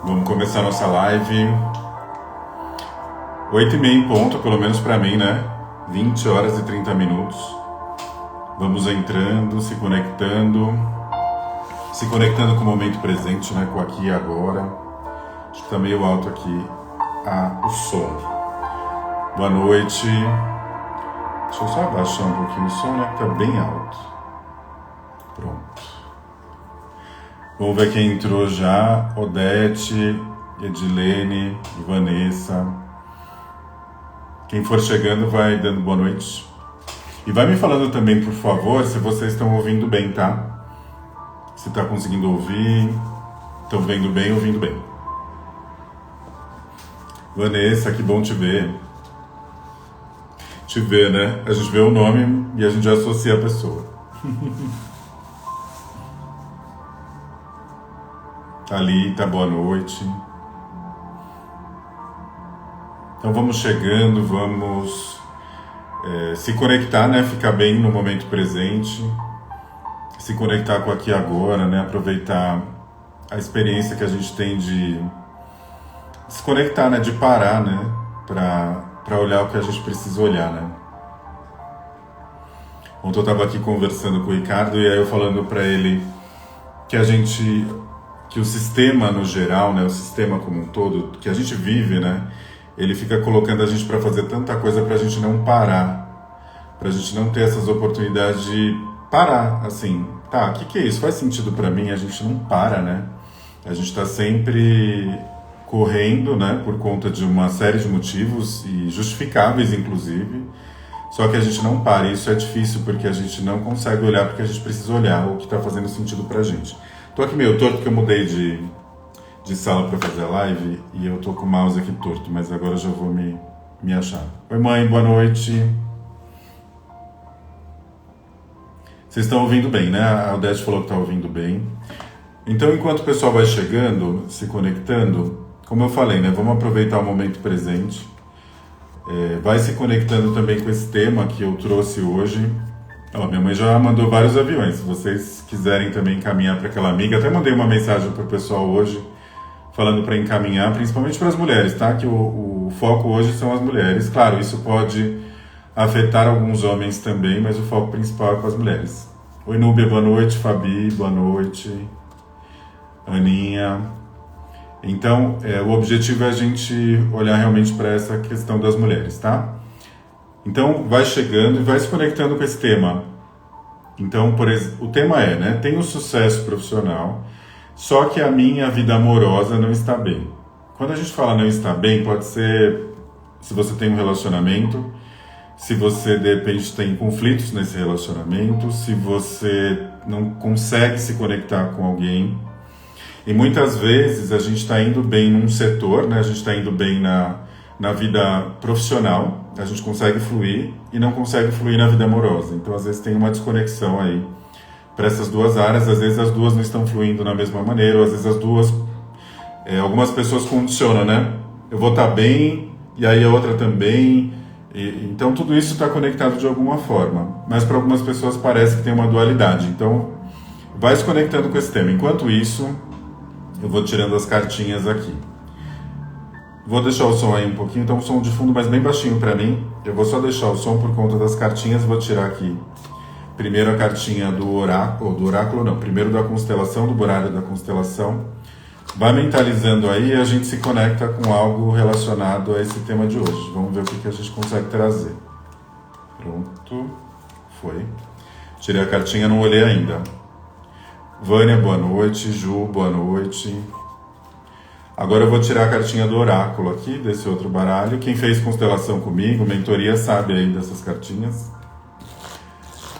Vamos começar nossa live. 8h30 em ponto, pelo menos pra mim, né? 20 horas e 30 minutos. Vamos entrando, se conectando com o momento presente, né? Com aqui e agora. Acho que tá meio alto aqui o som. Boa noite. Deixa eu só abaixar um pouquinho o som, né? Que tá bem alto. Pronto. Vamos ver quem entrou já. Odete, Edilene, Vanessa. Quem for chegando vai dando boa noite. E vai me falando também, por favor, se vocês estão ouvindo bem, tá? Se tá conseguindo ouvir, estão vendo bem, ouvindo bem. Vanessa, que bom te ver. Te ver, né? A gente vê o nome e a gente já associa a pessoa. Thalita, boa noite. Então vamos chegando, vamos se conectar, né? Ficar bem no momento presente. Se conectar com aqui e agora, né? Aproveitar a experiência que a gente tem de se conectar, né? De parar, né? Para olhar o que a gente precisa olhar, né? Ontem eu estava aqui conversando com o Ricardo e aí eu falando para ele que o sistema no geral, né? O sistema como um todo, que a gente vive, né? Ele fica colocando a gente para fazer tanta coisa para a gente não parar, para a gente não ter essas oportunidades de parar, assim, tá, o que é isso? Faz sentido para mim? A gente não para, né? A gente está sempre correndo, né, por conta de uma série de motivos, e justificáveis, inclusive, só que a gente não para, e isso é difícil porque a gente não consegue olhar porque a gente precisa olhar o que está fazendo sentido pra gente. Tô aqui meio torto porque eu mudei de sala para fazer a live e eu tô com o mouse aqui torto, mas agora eu já vou me achar. Oi mãe, boa noite. Vocês estão ouvindo bem, né? A Odete falou que tá ouvindo bem. Então, enquanto o pessoal vai chegando, se conectando, como eu falei, né? Vamos aproveitar o momento presente. Vai se conectando também com esse tema que eu trouxe hoje. Ó, minha mãe já mandou vários aviões. Se vocês quiserem também encaminhar para aquela amiga, até mandei uma mensagem para o pessoal hoje, falando para encaminhar, principalmente para as mulheres, tá? Que o foco hoje são as mulheres. Claro, isso pode afetar alguns homens também, mas o foco principal é com as mulheres. Oi, Núbia, boa noite. Fabi, boa noite. Aninha. Então, o objetivo é a gente olhar realmente para essa questão das mulheres, tá? Então, vai chegando e vai se conectando com esse tema. Então, o tema é, né? Tenho sucesso profissional, só que a minha vida amorosa não está bem. Quando a gente fala não está bem, pode ser se você tem um relacionamento, se você, de repente, tem conflitos nesse relacionamento, se você não consegue se conectar com alguém. E muitas vezes a gente está indo bem num setor, né? A gente está indo bem na vida profissional, a gente consegue fluir e não consegue fluir na vida amorosa. Então, às vezes, tem uma desconexão aí para essas duas áreas. Às vezes, as duas não estão fluindo da mesma maneira, ou às vezes as duas... algumas pessoas condicionam, né? Eu vou estar bem e aí a outra também. Então, tudo isso está conectado de alguma forma. Mas para algumas pessoas parece que tem uma dualidade. Então, vai se conectando com esse tema. Enquanto isso, eu vou tirando as cartinhas aqui. Vou deixar o som aí um pouquinho, então um som de fundo, mas bem baixinho para mim. Eu vou só deixar o som por conta das cartinhas. Vou tirar aqui primeiro a cartinha do oráculo não, primeiro da constelação, do baralho da constelação. Vai mentalizando aí e a gente se conecta com algo relacionado a esse tema de hoje. Vamos ver o que a gente consegue trazer. Pronto, foi. Tirei a cartinha, não olhei ainda. Vânia, boa noite. Ju, boa noite. Agora eu vou tirar a cartinha do oráculo aqui, desse outro baralho. Quem fez constelação comigo, mentoria, sabe aí dessas cartinhas.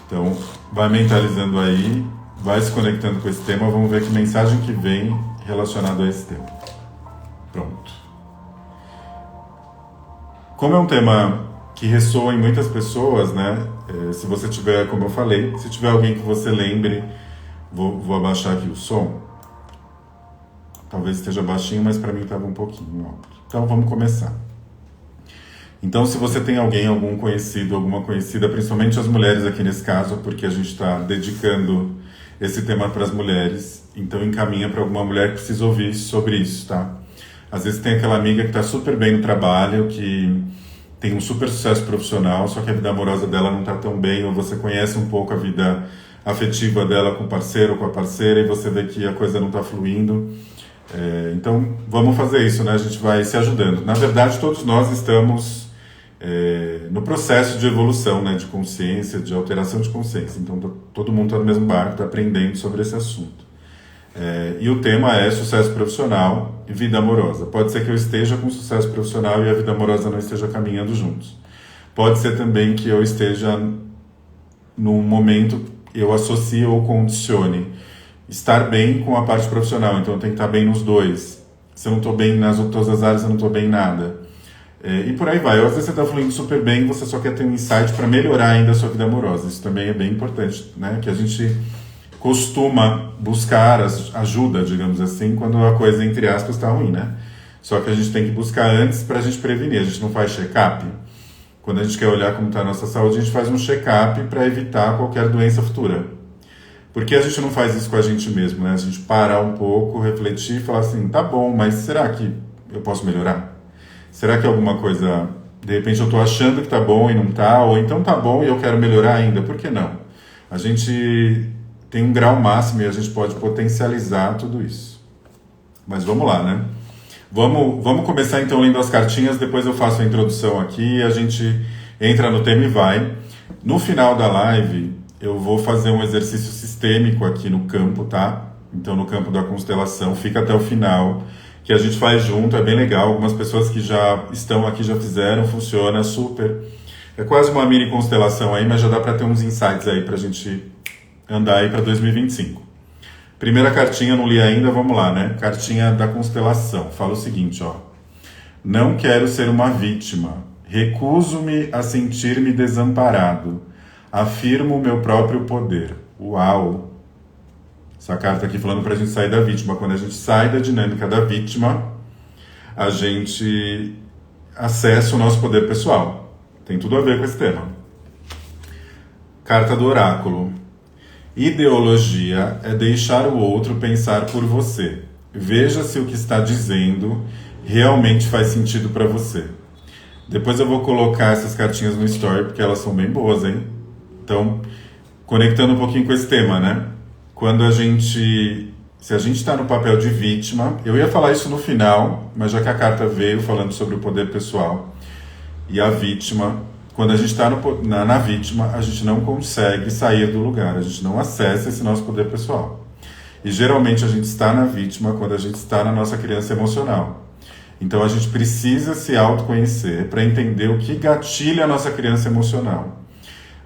Então, vai mentalizando aí, vai se conectando com esse tema. Vamos ver que mensagem que vem relacionado a esse tema. Pronto. Como é um tema que ressoa em muitas pessoas, né? Se você tiver, como eu falei, se tiver alguém que você lembre, vou abaixar aqui o som. Talvez esteja baixinho, mas para mim estava um pouquinho alto. Então vamos começar. Então, se você tem alguém, algum conhecido, alguma conhecida, principalmente as mulheres aqui nesse caso, porque a gente está dedicando esse tema para as mulheres, então encaminha para alguma mulher que precisa ouvir sobre isso, tá? Às vezes tem aquela amiga que está super bem no trabalho, que tem um super sucesso profissional, só que a vida amorosa dela não está tão bem, ou você conhece um pouco a vida afetiva dela com o parceiro ou com a parceira e você vê que a coisa não está fluindo. Então, vamos fazer isso, né? A gente vai se ajudando. Na verdade, todos nós estamos no processo de evolução, né? De consciência, de alteração de consciência. Então, todo mundo está no mesmo barco, está aprendendo sobre esse assunto. E o tema é sucesso profissional e vida amorosa. Pode ser que eu esteja com sucesso profissional e a vida amorosa não esteja caminhando juntos. Pode ser também que eu esteja num momento, eu associe ou condicione estar bem com a parte profissional, então eu tenho que estar bem nos dois. Se eu não estou bem nas outras áreas, eu não estou bem em nada. E por aí vai. Ou às vezes você está fluindo super bem e você só quer ter um insight para melhorar ainda a sua vida amorosa. Isso também é bem importante, né? Que a gente costuma buscar ajuda, digamos assim, quando a coisa, entre aspas, está ruim, né? Só que a gente tem que buscar antes para a gente prevenir. A gente não faz check-up. Quando a gente quer olhar como está a nossa saúde, a gente faz um check-up para evitar qualquer doença futura. Por que a gente não faz isso com a gente mesmo, né? A gente parar um pouco, refletir e falar assim, tá bom, mas será que eu posso melhorar? Será que alguma coisa, de repente eu estou achando que tá bom e não tá, ou então tá bom e eu quero melhorar ainda, por que não? A gente tem um grau máximo e a gente pode potencializar tudo isso. Mas vamos lá, né? Vamos começar então lendo as cartinhas, depois eu faço a introdução aqui, a gente entra no tema e vai. No final da live, eu vou fazer um exercício sistêmico aqui no campo, tá? Então, no campo da constelação, fica até o final, que a gente faz junto, é bem legal. Algumas pessoas que já estão aqui já fizeram, funciona super. É quase uma mini constelação aí, mas já dá para ter uns insights aí pra gente andar aí para 2025. Primeira cartinha, não li ainda, vamos lá, né? Cartinha da constelação. Fala o seguinte, ó. Não quero ser uma vítima. Recuso-me a sentir-me desamparado. Afirmo o meu próprio poder. Uau! Essa carta aqui falando pra gente sair da vítima. Quando a gente sai da dinâmica da vítima, a gente acessa o nosso poder pessoal. Tem tudo a ver com esse tema. Carta do oráculo. Ideologia é deixar o outro pensar por você. Veja se o que está dizendo realmente faz sentido para você. Depois eu vou colocar essas cartinhas no story, porque elas são bem boas, hein? Então, conectando um pouquinho com esse tema, né? Se a gente está no papel de vítima, eu ia falar isso no final, mas já que a carta veio falando sobre o poder pessoal e a vítima, quando a gente está na vítima, a gente não consegue sair do lugar, a gente não acessa esse nosso poder pessoal. E geralmente a gente está na vítima quando a gente está na nossa criança emocional. Então a gente precisa se autoconhecer para entender o que gatilha a nossa criança emocional.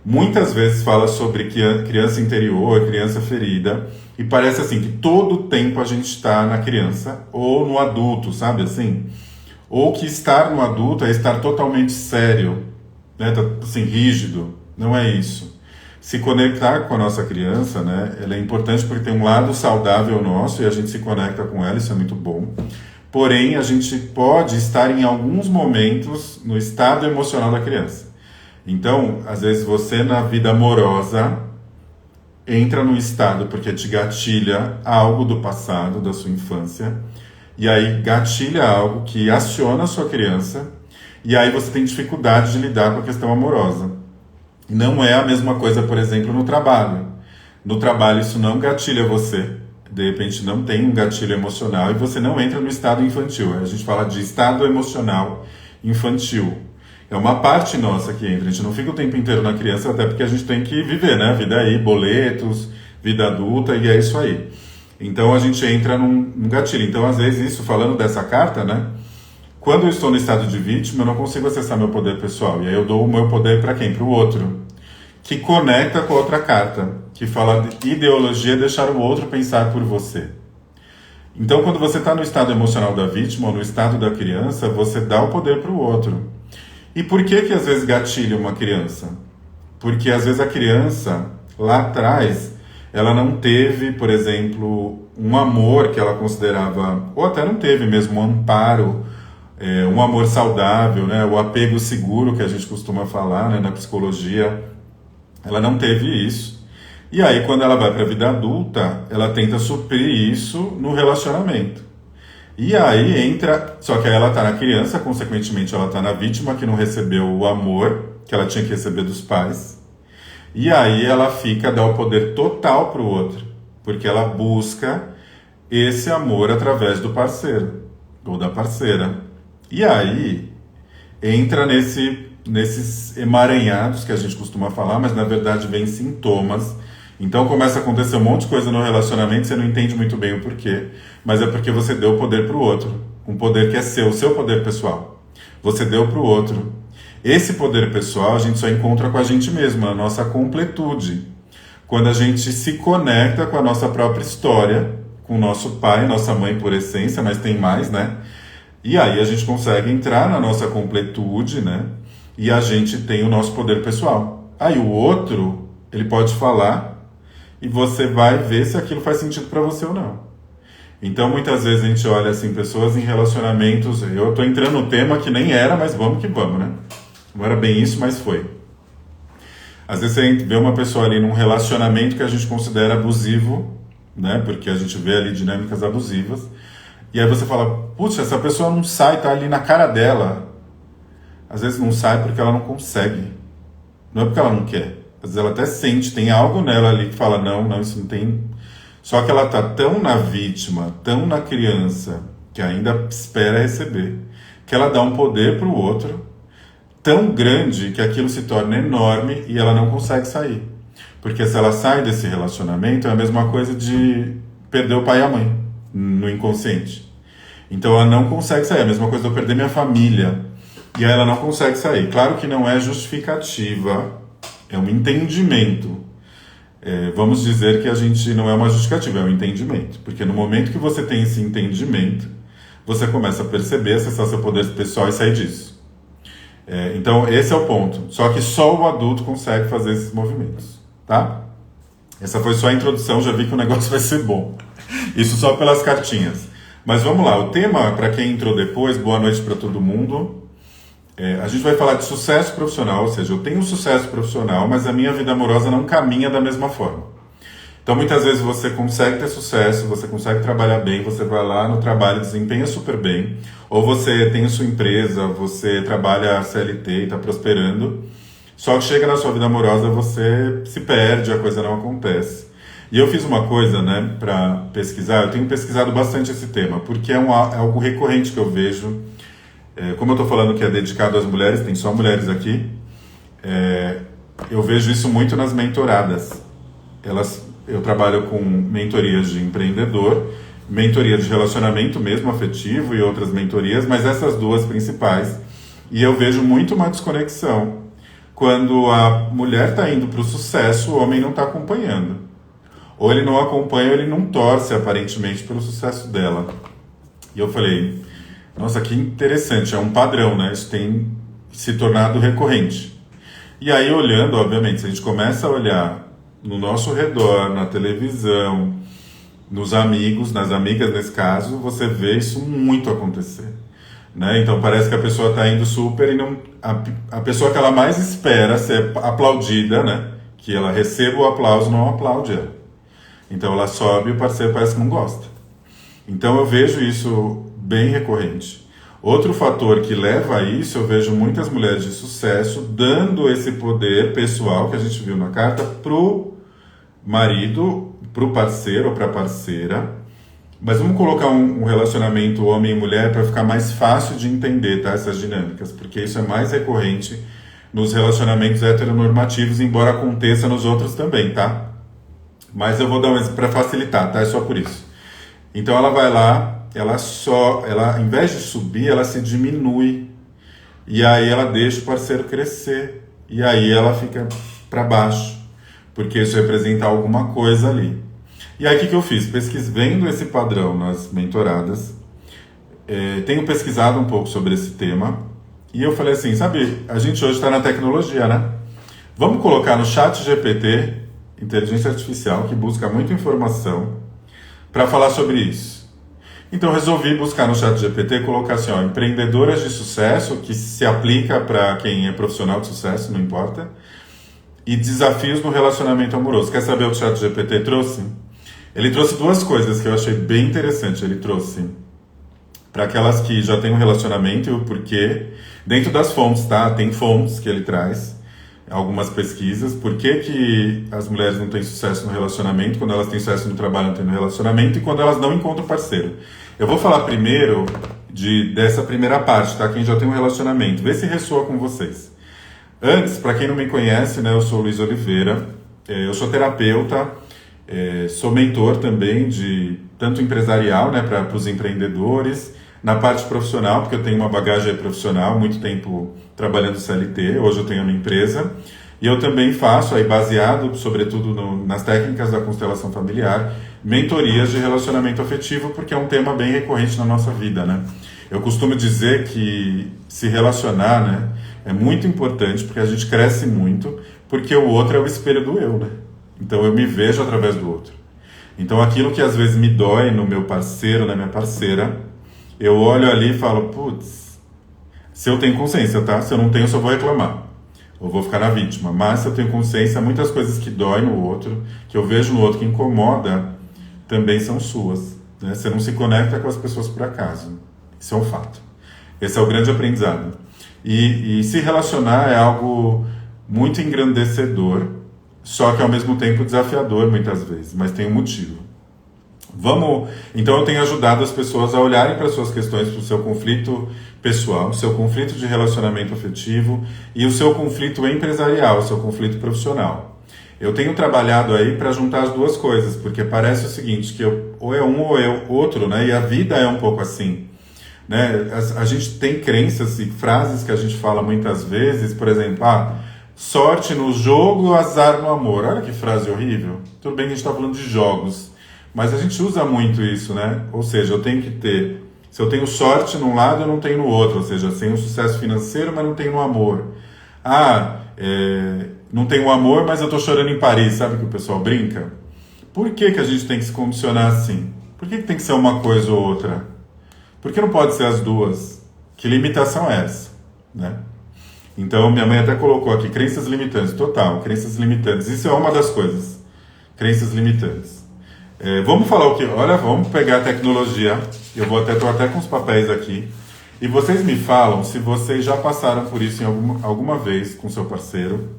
Muitas vezes fala sobre criança interior, criança ferida, e parece assim que todo tempo a gente está na criança ou no adulto, sabe assim? Ou que estar no adulto é estar totalmente sério, né? Tá, assim, rígido. Não é isso. Se conectar com a nossa criança, né? Ela é importante porque tem um lado saudável nosso e a gente se conecta com ela, isso é muito bom. Porém, a gente pode estar em alguns momentos no estado emocional da criança. Então, às vezes você na vida amorosa entra num estado porque te gatilha algo do passado, da sua infância, e aí gatilha algo que aciona a sua criança, e aí você tem dificuldade de lidar com a questão amorosa. E não é a mesma coisa, por exemplo, no trabalho. No trabalho isso não gatilha você, de repente não tem um gatilho emocional e você não entra no estado infantil. A gente fala de estado emocional infantil. É uma parte nossa que entra, a gente não fica o tempo inteiro na criança, até porque a gente tem que viver, né? Vida aí, boletos, vida adulta, e é isso aí. Então a gente entra num gatilho. Então, às vezes, isso falando dessa carta, né? Quando eu estou no estado de vítima, eu não consigo acessar meu poder pessoal. E aí eu dou o meu poder para quem? Para o outro. Que conecta com a outra carta, que fala de ideologia, deixar o outro pensar por você. Então, quando você está no estado emocional da vítima, ou no estado da criança, você dá o poder para o outro. E por que às vezes gatilha uma criança? Porque às vezes a criança, lá atrás, ela não teve, por exemplo, um amor que ela considerava, ou até não teve mesmo um amparo, um amor saudável, né? O apego seguro que a gente costuma falar, né, na psicologia. Ela não teve isso. E aí, quando ela vai para a vida adulta, ela tenta suprir isso no relacionamento. E aí entra, só que aí ela tá na criança, consequentemente ela tá na vítima que não recebeu o amor que ela tinha que receber dos pais. E aí ela dá o poder total pro outro, porque ela busca esse amor através do parceiro ou da parceira. E aí entra nesses emaranhados que a gente costuma falar, mas na verdade vem sintomas. Então começa a acontecer um monte de coisa no relacionamento, você não entende muito bem o porquê, mas é porque você deu o poder pro outro, um poder que é seu, o seu poder pessoal. Você deu pro outro. Esse poder pessoal a gente só encontra com a gente mesmo, a nossa completude. Quando a gente se conecta com a nossa própria história, com o nosso pai, nossa mãe por essência, mas tem mais, né? E aí a gente consegue entrar na nossa completude, né? E a gente tem o nosso poder pessoal. Aí o outro, ele pode falar e você vai ver se aquilo faz sentido para você ou não. Então muitas vezes a gente olha assim, pessoas em relacionamentos, eu tô entrando no tema que nem era, mas vamos que vamos, né? Não era bem isso, mas foi. Às vezes você vê uma pessoa ali num relacionamento que a gente considera abusivo, né? Porque a gente vê ali dinâmicas abusivas. E aí você fala, putz, essa pessoa não sai, tá ali na cara dela. Às vezes não sai porque ela não consegue. Não é porque ela não quer. Às vezes ela até sente, tem algo nela ali que fala, não, isso não tem. Só que ela tá tão na vítima, tão na criança, que ainda espera receber, que ela dá um poder pro outro tão grande que aquilo se torna enorme e ela não consegue sair. Porque se ela sai desse relacionamento, é a mesma coisa de perder o pai e a mãe no inconsciente. Então ela não consegue sair, é a mesma coisa de eu perder minha família. E aí ela não consegue sair. Claro que não é justificativa, é um entendimento. Vamos dizer que a gente não é uma justificativa, é um entendimento. Porque no momento que você tem esse entendimento, você começa a perceber, acessar seu poder pessoal e sair disso. Então esse é o ponto. Só que só o adulto consegue fazer esses movimentos, tá? Essa foi só a introdução, já vi que o negócio vai ser bom. Isso só pelas cartinhas. Mas vamos lá, o tema, para quem entrou depois, boa noite para todo mundo. A gente vai falar de sucesso profissional, ou seja, eu tenho sucesso profissional, mas a minha vida amorosa não caminha da mesma forma. Então muitas vezes você consegue ter sucesso, você consegue trabalhar bem, você vai lá no trabalho e desempenha super bem, ou você tem a sua empresa, você trabalha CLT e está prosperando, só que chega na sua vida amorosa você se perde, a coisa não acontece. E eu fiz uma coisa, né, para pesquisar, eu tenho pesquisado bastante esse tema, porque é algo recorrente que eu vejo. Como eu estou falando que é dedicado às mulheres, tem só mulheres aqui, eu vejo isso muito nas mentoradas. Eu trabalho com mentorias de empreendedor, mentoria de relacionamento mesmo, afetivo e outras mentorias, mas essas duas principais. E eu vejo muito uma desconexão. Quando a mulher está indo para o sucesso, o homem não está acompanhando. Ou ele não acompanha ou ele não torce, aparentemente, pelo sucesso dela. E eu falei, nossa, que interessante, é um padrão, né? Isso tem se tornado recorrente. E aí, olhando, obviamente, se a gente começa a olhar no nosso redor, na televisão, nos amigos, nas amigas nesse caso, você vê isso muito acontecer. Né? Então parece que a pessoa está indo super e não, a pessoa que ela mais espera ser aplaudida, né? Que ela receba o aplauso, não aplaude ela. Então ela sobe e o parceiro parece que não gosta. Então eu vejo isso bem recorrente. Outro fator que leva a isso, eu vejo muitas mulheres de sucesso dando esse poder pessoal que a gente viu na carta pro marido, pro parceiro ou pra parceira. Mas vamos colocar um relacionamento homem e mulher para ficar mais fácil de entender, tá, essas dinâmicas, porque isso é mais recorrente nos relacionamentos heteronormativos, embora aconteça nos outros também, tá? Mas eu vou dar um exemplo para facilitar, tá? É só por isso. Então ela vai lá, ela em vez de subir, ela se diminui. E aí ela deixa o parceiro crescer. E aí ela fica para baixo, porque isso representa alguma coisa ali. E aí o que eu fiz? Vendo esse padrão nas mentoradas, tenho pesquisado um pouco sobre esse tema, e eu falei assim, sabe, a gente hoje está na tecnologia, né? Vamos colocar no chat GPT, inteligência artificial, que busca muita informação, para falar sobre isso. Então resolvi buscar no chat GPT e colocar assim, ó, empreendedoras de sucesso, que se aplica para quem é profissional de sucesso, não importa, e desafios no relacionamento amoroso. Quer saber o que o ChatGPT trouxe? Ele trouxe duas coisas que eu achei bem interessante. Ele trouxe para aquelas que já têm um relacionamento e o porquê, dentro das fontes, tá? Tem fontes que ele traz, algumas pesquisas, por que as mulheres não têm sucesso no relacionamento, quando elas têm sucesso no trabalho não têm no relacionamento, e quando elas não encontram parceiro. Eu vou falar primeiro dessa primeira parte, tá? Quem já tem um relacionamento, vê se ressoa com vocês. Antes, para quem não me conhece, né, eu sou o Luiz Oliveira, eu sou terapeuta, sou mentor também de tanto empresarial, né, para os empreendedores, na parte profissional, porque eu tenho uma bagagem profissional, muito tempo trabalhando CLT, hoje eu tenho uma empresa, e eu também faço, aí baseado sobretudo nas técnicas da constelação familiar, mentorias de relacionamento afetivo, porque é um tema bem recorrente na nossa vida, né? Eu costumo dizer que se relacionar, né, é muito importante, porque a gente cresce muito, porque o outro é o espelho do eu, né? Então eu me vejo através do outro. Então aquilo que às vezes me dói no meu parceiro, na minha parceira, eu olho ali e falo, putz, se eu tenho consciência, tá? Se eu não tenho, eu só vou reclamar. Ou vou ficar na vítima. Mas se eu tenho consciência, muitas coisas que dói no outro, que eu vejo no outro, que incomoda, também são suas. Né? Você não se conecta com as pessoas por acaso. Isso é um fato. Esse é o grande aprendizado. E se relacionar é algo muito engrandecedor, só que ao mesmo tempo desafiador muitas vezes, mas tem um motivo. Então eu tenho ajudado as pessoas a olharem para as suas questões, para o seu conflito pessoal, o seu conflito de relacionamento afetivo e o seu conflito empresarial, o seu conflito profissional. Eu tenho trabalhado aí para juntar as duas coisas, porque parece o seguinte, que ou é um ou é outro, né? E a vida é um pouco assim. Né? A gente tem crenças e frases que a gente fala muitas vezes, por exemplo, sorte no jogo, azar no amor. Olha que frase horrível. Tudo bem que a gente está falando de jogos, mas a gente usa muito isso, né? Ou seja, eu tenho que ter... Se eu tenho sorte num lado, eu não tenho no outro. Ou seja, tenho sucesso financeiro, mas não tenho no amor. Não tenho amor, mas eu estou chorando em Paris. Sabe que o pessoal brinca? Por que a gente tem que se condicionar assim? Por que tem que ser uma coisa ou outra? Por que não pode ser as duas? Que limitação é essa? Né? Então, minha mãe até colocou aqui, crenças limitantes. Total, crenças limitantes. Isso é uma das coisas. Crenças limitantes. Vamos falar o que? Olha, vamos pegar a tecnologia. Estou até com os papéis aqui. E vocês me falam se vocês já passaram por isso em alguma vez com seu parceiro.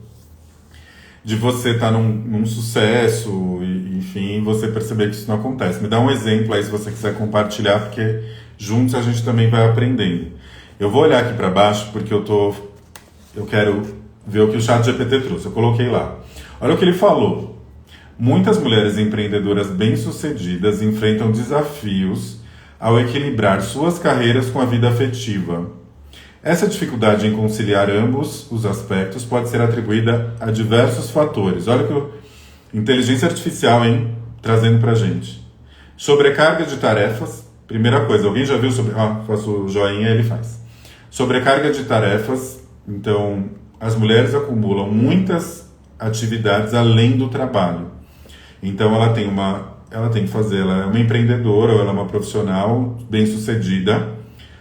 De você estar num sucesso, enfim, você perceber que isso não acontece. Me dá um exemplo aí se você quiser compartilhar, porque juntos a gente também vai aprendendo. Eu vou olhar aqui para baixo porque eu quero ver o que o ChatGPT trouxe. Eu coloquei lá. Olha o que ele falou. Muitas mulheres empreendedoras bem-sucedidas enfrentam desafios ao equilibrar suas carreiras com a vida afetiva. Essa dificuldade em conciliar ambos os aspectos pode ser atribuída a diversos fatores. Olha que inteligência artificial, hein? Trazendo pra gente. Sobrecarga de tarefas. Primeira coisa, alguém já viu sobre... faço o joinha, ele faz. Sobrecarga de tarefas. Então, as mulheres acumulam muitas atividades além do trabalho. Então, ela tem que fazer, ela é uma empreendedora, ou ela é uma profissional bem-sucedida,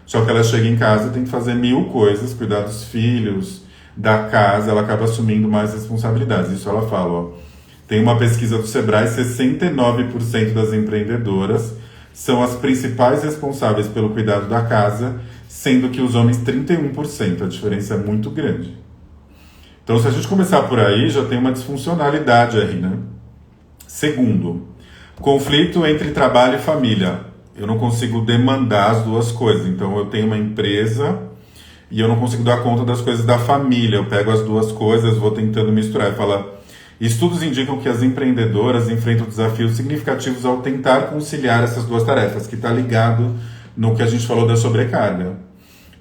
só que ela chega em casa e tem que fazer 1000 coisas, cuidar dos filhos, da casa, ela acaba assumindo mais responsabilidades. Isso ela fala, tem uma pesquisa do Sebrae, 69% das empreendedoras são as principais responsáveis pelo cuidado da casa, sendo que os homens 31%, a diferença é muito grande. Então, se a gente começar por aí, já tem uma disfuncionalidade aí, né? Segundo, conflito entre trabalho e família. Eu não consigo demandar as duas coisas. Então, eu tenho uma empresa e eu não consigo dar conta das coisas da família. Eu pego as duas coisas, vou tentando misturar. E fala, estudos indicam que as empreendedoras enfrentam desafios significativos ao tentar conciliar essas duas tarefas, que está ligado no que a gente falou da sobrecarga.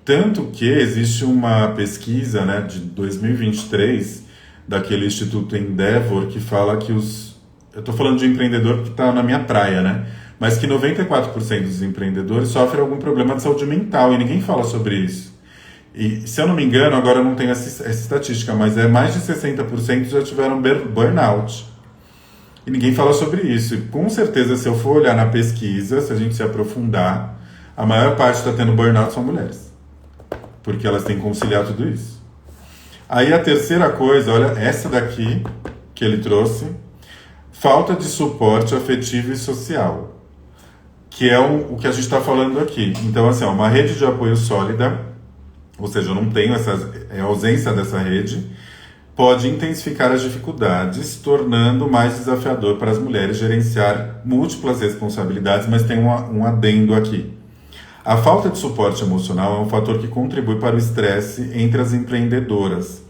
Tanto que existe uma pesquisa, né, de 2023, daquele Instituto Endeavor, que fala que eu estou falando de empreendedor que está na minha praia, né? Mas que 94% dos empreendedores sofrem algum problema de saúde mental e ninguém fala sobre isso. E, se eu não me engano, agora eu não tenho essa estatística, mas mais de 60% já tiveram burnout. E ninguém fala sobre isso. E com certeza, se eu for olhar na pesquisa, se a gente se aprofundar, a maior parte está tendo burnout são mulheres. Porque elas têm que conciliar tudo isso. Aí a terceira coisa, olha, essa daqui que ele trouxe, falta de suporte afetivo e social, que é o que a gente está falando aqui. Então, assim, uma rede de apoio sólida, ou seja, eu não tenho a ausência dessa rede, pode intensificar as dificuldades, tornando mais desafiador para as mulheres gerenciar múltiplas responsabilidades, mas tem um adendo aqui. A falta de suporte emocional é um fator que contribui para o estresse entre as empreendedoras.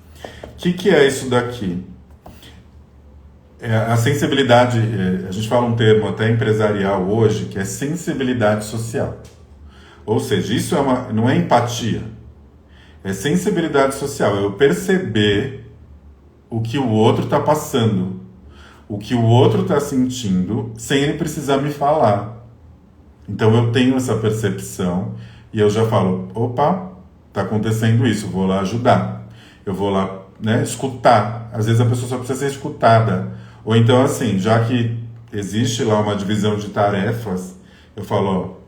O que é isso daqui? A sensibilidade, a gente fala um termo até empresarial hoje, que é sensibilidade social. Ou seja, isso não é empatia, é sensibilidade social, é eu perceber o que o outro está passando, o que o outro está sentindo, sem ele precisar me falar. Então eu tenho essa percepção e eu já falo, opa, está acontecendo isso, vou lá ajudar. Eu vou lá, escutar. Às vezes a pessoa só precisa ser escutada. Ou então assim, já que existe lá uma divisão de tarefas, eu falo,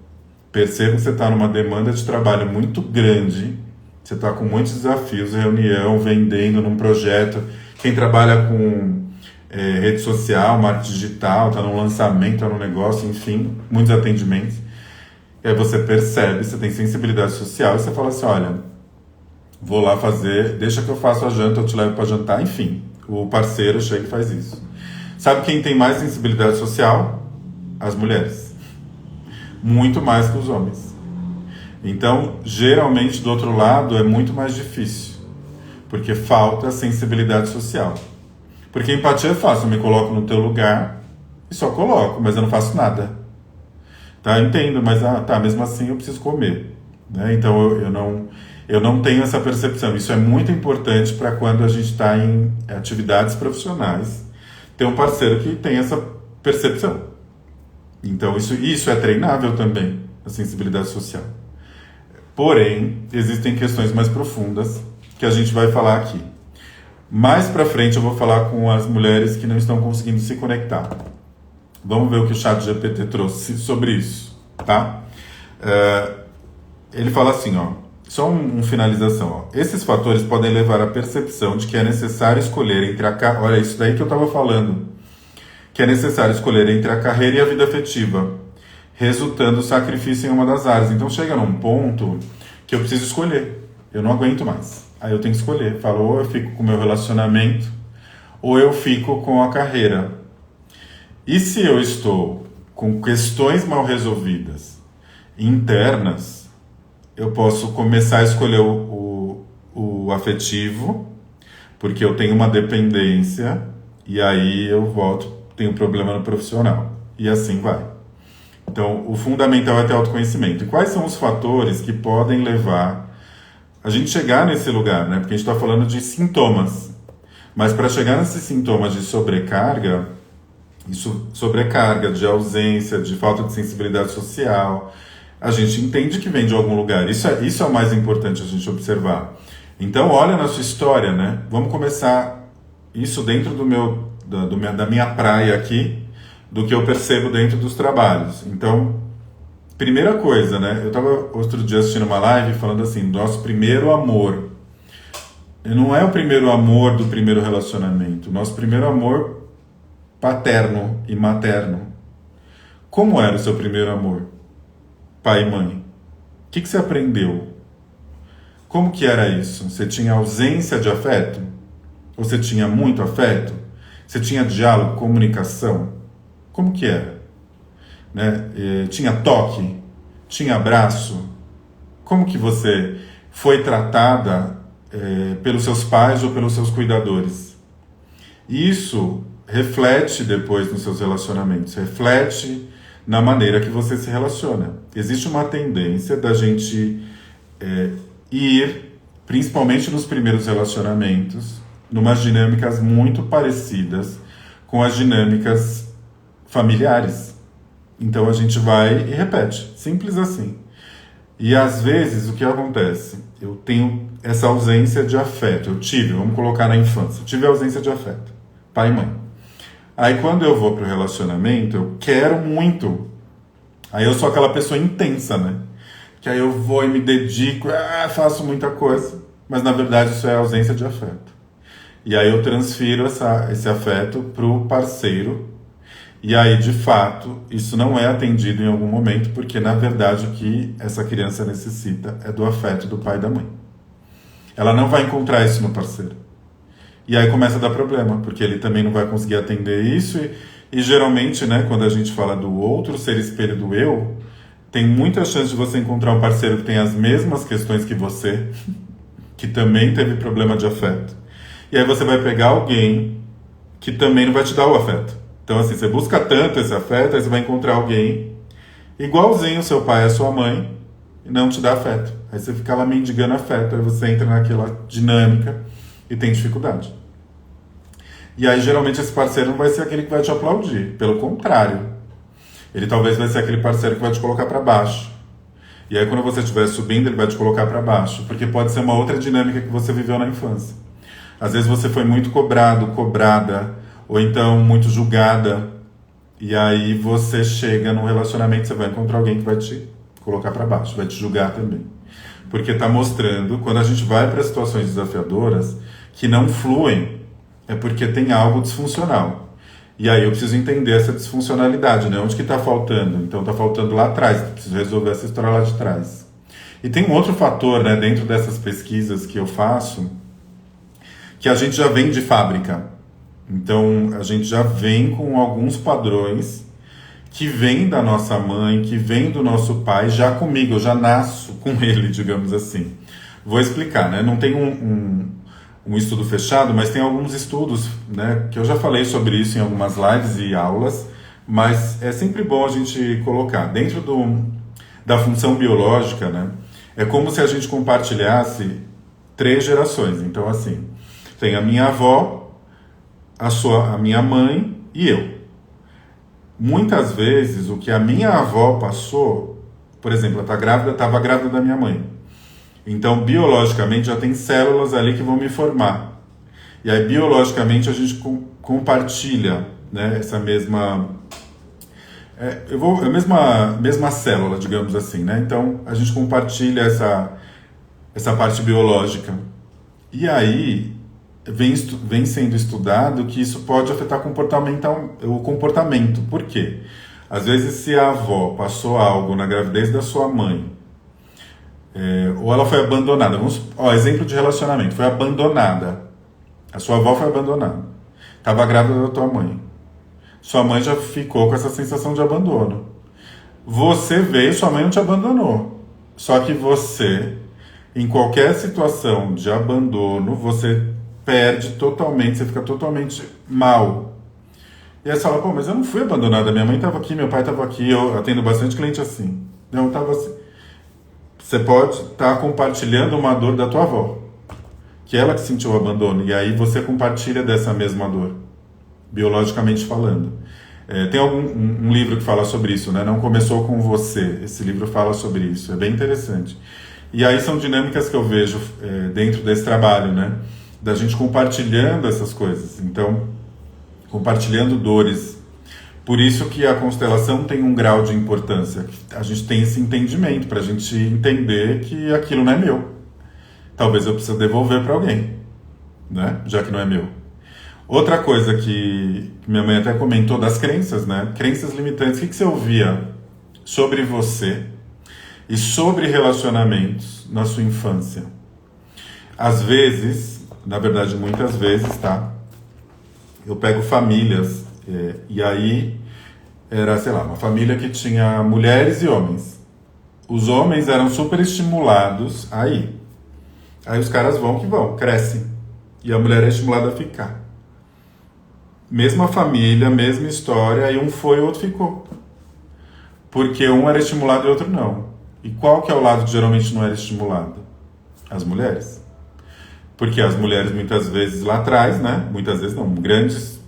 percebo que você está numa demanda de trabalho muito grande, você está com muitos desafios, reunião, vendendo num projeto. Quem trabalha com rede social, marketing digital, está num lançamento, está num negócio, enfim, muitos atendimentos. E aí você percebe, você tem sensibilidade social, e você fala assim, olha, vou lá fazer, deixa que eu faço a janta, eu te levo para jantar, enfim. O parceiro chega e faz isso. Sabe quem tem mais sensibilidade social? As mulheres. Muito mais que os homens. Então, geralmente, do outro lado, é muito mais difícil. Porque falta sensibilidade social. Porque empatia é fácil, eu me coloco no teu lugar e só coloco, mas eu não faço nada. Tá, eu entendo, mas mesmo assim eu preciso comer. Né? Então eu não tenho essa percepção. Isso é muito importante para quando a gente está em atividades profissionais, ter um parceiro que tem essa percepção. Então isso é treinável também, a sensibilidade social. Porém, existem questões mais profundas que a gente vai falar aqui. Mais pra frente eu vou falar com as mulheres que não estão conseguindo se conectar. Vamos ver o que o ChatGPT trouxe sobre isso, tá? Ele fala assim, só uma finalização. Esses fatores podem levar à percepção de que é necessário escolher entre olha, isso daí que eu estava falando. Que é necessário escolher entre a carreira e a vida afetiva, resultando sacrifício em uma das áreas. Então chega num ponto que eu preciso escolher. Eu não aguento mais. Aí eu tenho que escolher. Falo, ou eu fico com o meu relacionamento, ou eu fico com a carreira. E se eu estou com questões mal resolvidas, internas, eu posso começar a escolher o afetivo, porque eu tenho uma dependência, e aí eu volto, tenho problema no profissional. E assim vai. Então, o fundamental é ter autoconhecimento. E quais são os fatores que podem levar a gente chegar nesse lugar, né? Porque a gente está falando de sintomas. Mas para chegar nesses sintomas de sobrecarga, de ausência, de falta de sensibilidade social, a gente entende que vem de algum lugar. Isso é o mais importante a gente observar. Então, olha na sua história, né? Vamos começar isso dentro da minha praia aqui, do que eu percebo dentro dos trabalhos. Então, primeira coisa, né? Eu estava outro dia assistindo uma live falando assim, nosso primeiro amor. Não é o primeiro amor do primeiro relacionamento. Nosso primeiro amor paterno e materno. Como era o seu primeiro amor? Pai e mãe. O que você aprendeu? Como que era isso? Você tinha ausência de afeto? Ou você tinha muito afeto? Você tinha diálogo, comunicação? Como que era? Né? Tinha toque? Tinha abraço? Como que você foi tratada pelos seus pais ou pelos seus cuidadores? Isso reflete depois nos seus relacionamentos, reflete na maneira que você se relaciona. Existe uma tendência da gente ir, principalmente nos primeiros relacionamentos, numas dinâmicas muito parecidas com as dinâmicas familiares. Então a gente vai e repete, simples assim. E às vezes o que acontece? Eu tenho essa ausência de afeto. Vamos colocar na infância, eu tive ausência de afeto, pai e mãe. Aí quando eu vou pro relacionamento, eu quero muito. Aí eu sou aquela pessoa intensa, né? Que aí eu vou e me dedico, faço muita coisa. mas na verdade isso é ausência de afeto. E aí eu transfiro esse afeto para o parceiro, e aí de fato isso não é atendido em algum momento, porque na verdade o que essa criança necessita é do afeto do pai e da mãe. Ela não vai encontrar isso no parceiro. E aí começa a dar problema, porque ele também não vai conseguir atender isso, e geralmente, né, quando a gente fala do outro ser espelho do eu, tem muita chance de você encontrar um parceiro que tem as mesmas questões que você, que também teve problema de afeto. E aí você vai pegar alguém que também não vai te dar o afeto. Então assim, você busca tanto esse afeto, aí você vai encontrar alguém igualzinho ao seu pai e a sua mãe, e não te dá afeto. Aí você fica lá mendigando afeto, aí você entra naquela dinâmica e tem dificuldade. E aí geralmente esse parceiro não vai ser aquele que vai te aplaudir, pelo contrário. Ele talvez vai ser aquele parceiro que vai te colocar para baixo. E aí quando você estiver subindo, ele vai te colocar para baixo, porque pode ser uma outra dinâmica que você viveu na infância. Às vezes você foi muito cobrado, cobrada, ou então muito julgada, e aí você chega num relacionamento, você vai encontrar alguém que vai te colocar para baixo, vai te julgar também. Porque está mostrando, quando a gente vai para situações desafiadoras, que não fluem, é porque tem algo disfuncional. E aí eu preciso entender essa disfuncionalidade, né? Onde que está faltando? Então está faltando lá atrás, eu preciso resolver essa história lá de trás. E tem um outro fator, né, dentro dessas pesquisas que eu faço, que a gente já vem de fábrica. Então a gente já vem com alguns padrões que vêm da nossa mãe, que vêm do nosso pai, já comigo, eu já nasço com ele, digamos assim. Vou explicar, né? Não tem um estudo fechado, mas tem alguns estudos, né, que eu já falei sobre isso em algumas lives e aulas, mas é sempre bom a gente colocar dentro da função biológica, né, é como se a gente compartilhasse 3 gerações. Então assim, tem a minha avó, a minha mãe e eu. Muitas vezes o que a minha avó passou, por exemplo, ela estava grávida da minha mãe. Então, biologicamente, já tem células ali que vão me formar. E aí, biologicamente, a gente compartilha, né, essa mesma... a mesma célula, digamos assim, né? Então, a gente compartilha essa parte biológica. E aí, vem sendo estudado que isso pode afetar o comportamento. Por quê? Às vezes, se a avó passou algo na gravidez da sua mãe, ou ela foi abandonada. Exemplo de relacionamento. Foi abandonada. A sua avó foi abandonada. Estava grávida da tua mãe. Sua mãe já ficou com essa sensação de abandono. Você veio, sua mãe não te abandonou. Só que você, em qualquer situação de abandono, você perde totalmente, você fica totalmente mal. E aí você fala, pô, mas eu não fui abandonada. Minha mãe estava aqui, meu pai estava aqui, eu atendo bastante cliente assim. Não, estava assim. Você pode estar compartilhando uma dor da tua avó, que ela que sentiu o abandono, e aí você compartilha dessa mesma dor, biologicamente falando. Tem um livro que fala sobre isso, né? Não começou com você. Esse livro fala sobre isso, é bem interessante. E aí são dinâmicas que eu vejo dentro desse trabalho, né? Da gente compartilhando essas coisas. Então, compartilhando dores. Por isso que a constelação tem um grau de importância. A gente tem esse entendimento, para a gente entender que aquilo não é meu. Talvez eu precise devolver para alguém, né? Já que não é meu. Outra coisa que minha mãe até comentou das crenças, né? Crenças limitantes. O que você ouvia sobre você e sobre relacionamentos na sua infância? Às vezes, na verdade muitas vezes, tá? Eu pego famílias... e aí era, sei lá, uma família que tinha mulheres e homens. Os homens eram super estimulados a ir. Aí os caras vão que vão, crescem. E a mulher é estimulada a ficar. Mesma família, mesma história, aí um foi e o outro ficou. Porque um era estimulado e o outro não. E qual que é o lado que geralmente não era estimulado? As mulheres. Porque as mulheres muitas vezes lá atrás, né? Muitas vezes não, grandes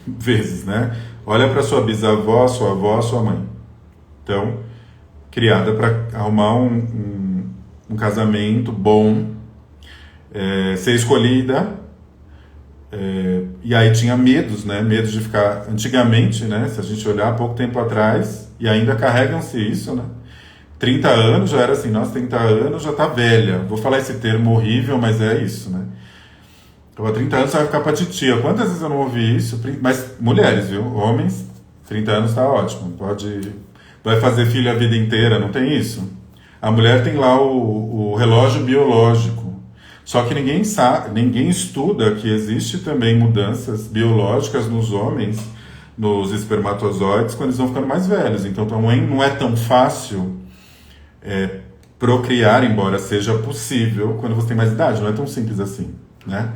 vezes, né? Olha para sua bisavó, sua avó, sua mãe. Então, criada para arrumar um casamento bom, ser escolhida, e aí tinha medos, né? Medos de ficar... Antigamente, né? Se a gente olhar há pouco tempo atrás, e ainda carregam-se isso, né? 30 anos já era assim, nossa, 30 anos já tá velha. Vou falar esse termo horrível, mas é isso, né? Então, há 30 anos você vai ficar pra titia. Quantas vezes eu não ouvi isso? Mas mulheres, viu? Homens, 30 anos tá ótimo. Vai fazer filho a vida inteira, não tem isso? A mulher tem lá o relógio biológico. Só que ninguém sabe, ninguém estuda que existe também mudanças biológicas nos homens, nos espermatozoides, quando eles vão ficando mais velhos. Então também não é tão fácil procriar, embora seja possível, quando você tem mais idade. Não é tão simples assim, né?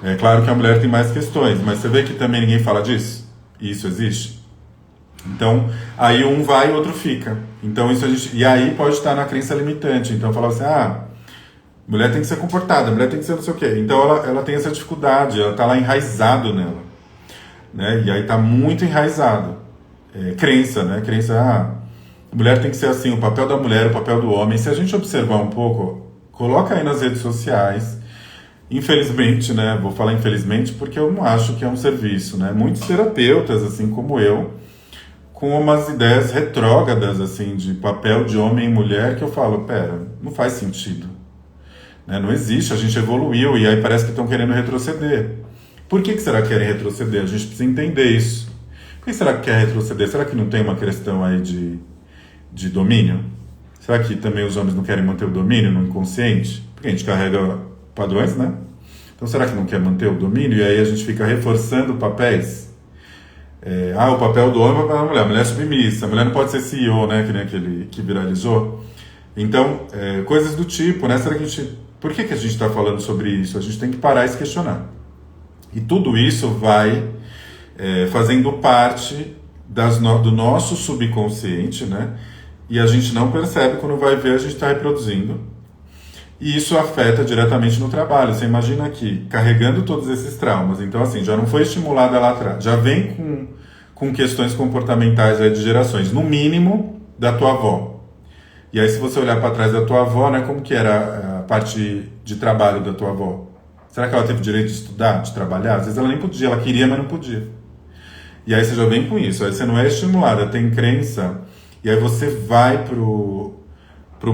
É claro que a mulher tem mais questões, mas você vê que também ninguém fala disso? E isso existe? Então, aí um vai e o outro fica. Então, e aí pode estar na crença limitante. Então, falar assim, mulher tem que ser comportada, mulher tem que ser não sei o quê. Então, ela tem essa dificuldade, ela está lá enraizado nela. Né? E aí está muito enraizado. Crença, né? Crença, a mulher tem que ser assim, o papel da mulher, o papel do homem. Se a gente observar um pouco, coloca aí nas redes sociais. Infelizmente, né? Vou falar infelizmente porque eu não acho que é um serviço, né? Muitos terapeutas, assim como eu, com umas ideias retrógradas, assim, de papel de homem e mulher, que eu falo, pera, não faz sentido. Né? Não existe, a gente evoluiu e aí parece que estão querendo retroceder. Por que será que querem retroceder? A gente precisa entender isso. Por que será que quer retroceder? Será que não tem uma questão aí de domínio? Será que também os homens não querem manter o domínio no inconsciente? Porque a gente carrega padrões, né? Então será que não quer manter o domínio? E aí a gente fica reforçando papéis? O papel do homem é o papel da mulher. A mulher é submissa. A mulher não pode ser CEO, né? Que nem aquele que viralizou. Então, coisas do tipo, né? Será que por que a gente está falando sobre isso? A gente tem que parar e se questionar. E tudo isso vai fazendo parte do nosso subconsciente, né? E a gente não percebe, quando vai ver, a gente está reproduzindo. E isso afeta diretamente no trabalho. Você imagina aqui, carregando todos esses traumas. Então, assim, já não foi estimulada lá atrás. Já vem com questões comportamentais aí de gerações. No mínimo, da tua avó. E aí, se você olhar para trás da tua avó, né? Como que era a parte de trabalho da tua avó? Será que ela teve direito de estudar, de trabalhar? Às vezes ela nem podia, ela queria, mas não podia. E aí você já vem com isso. Aí você não é estimulada, tem crença. E aí você vai pro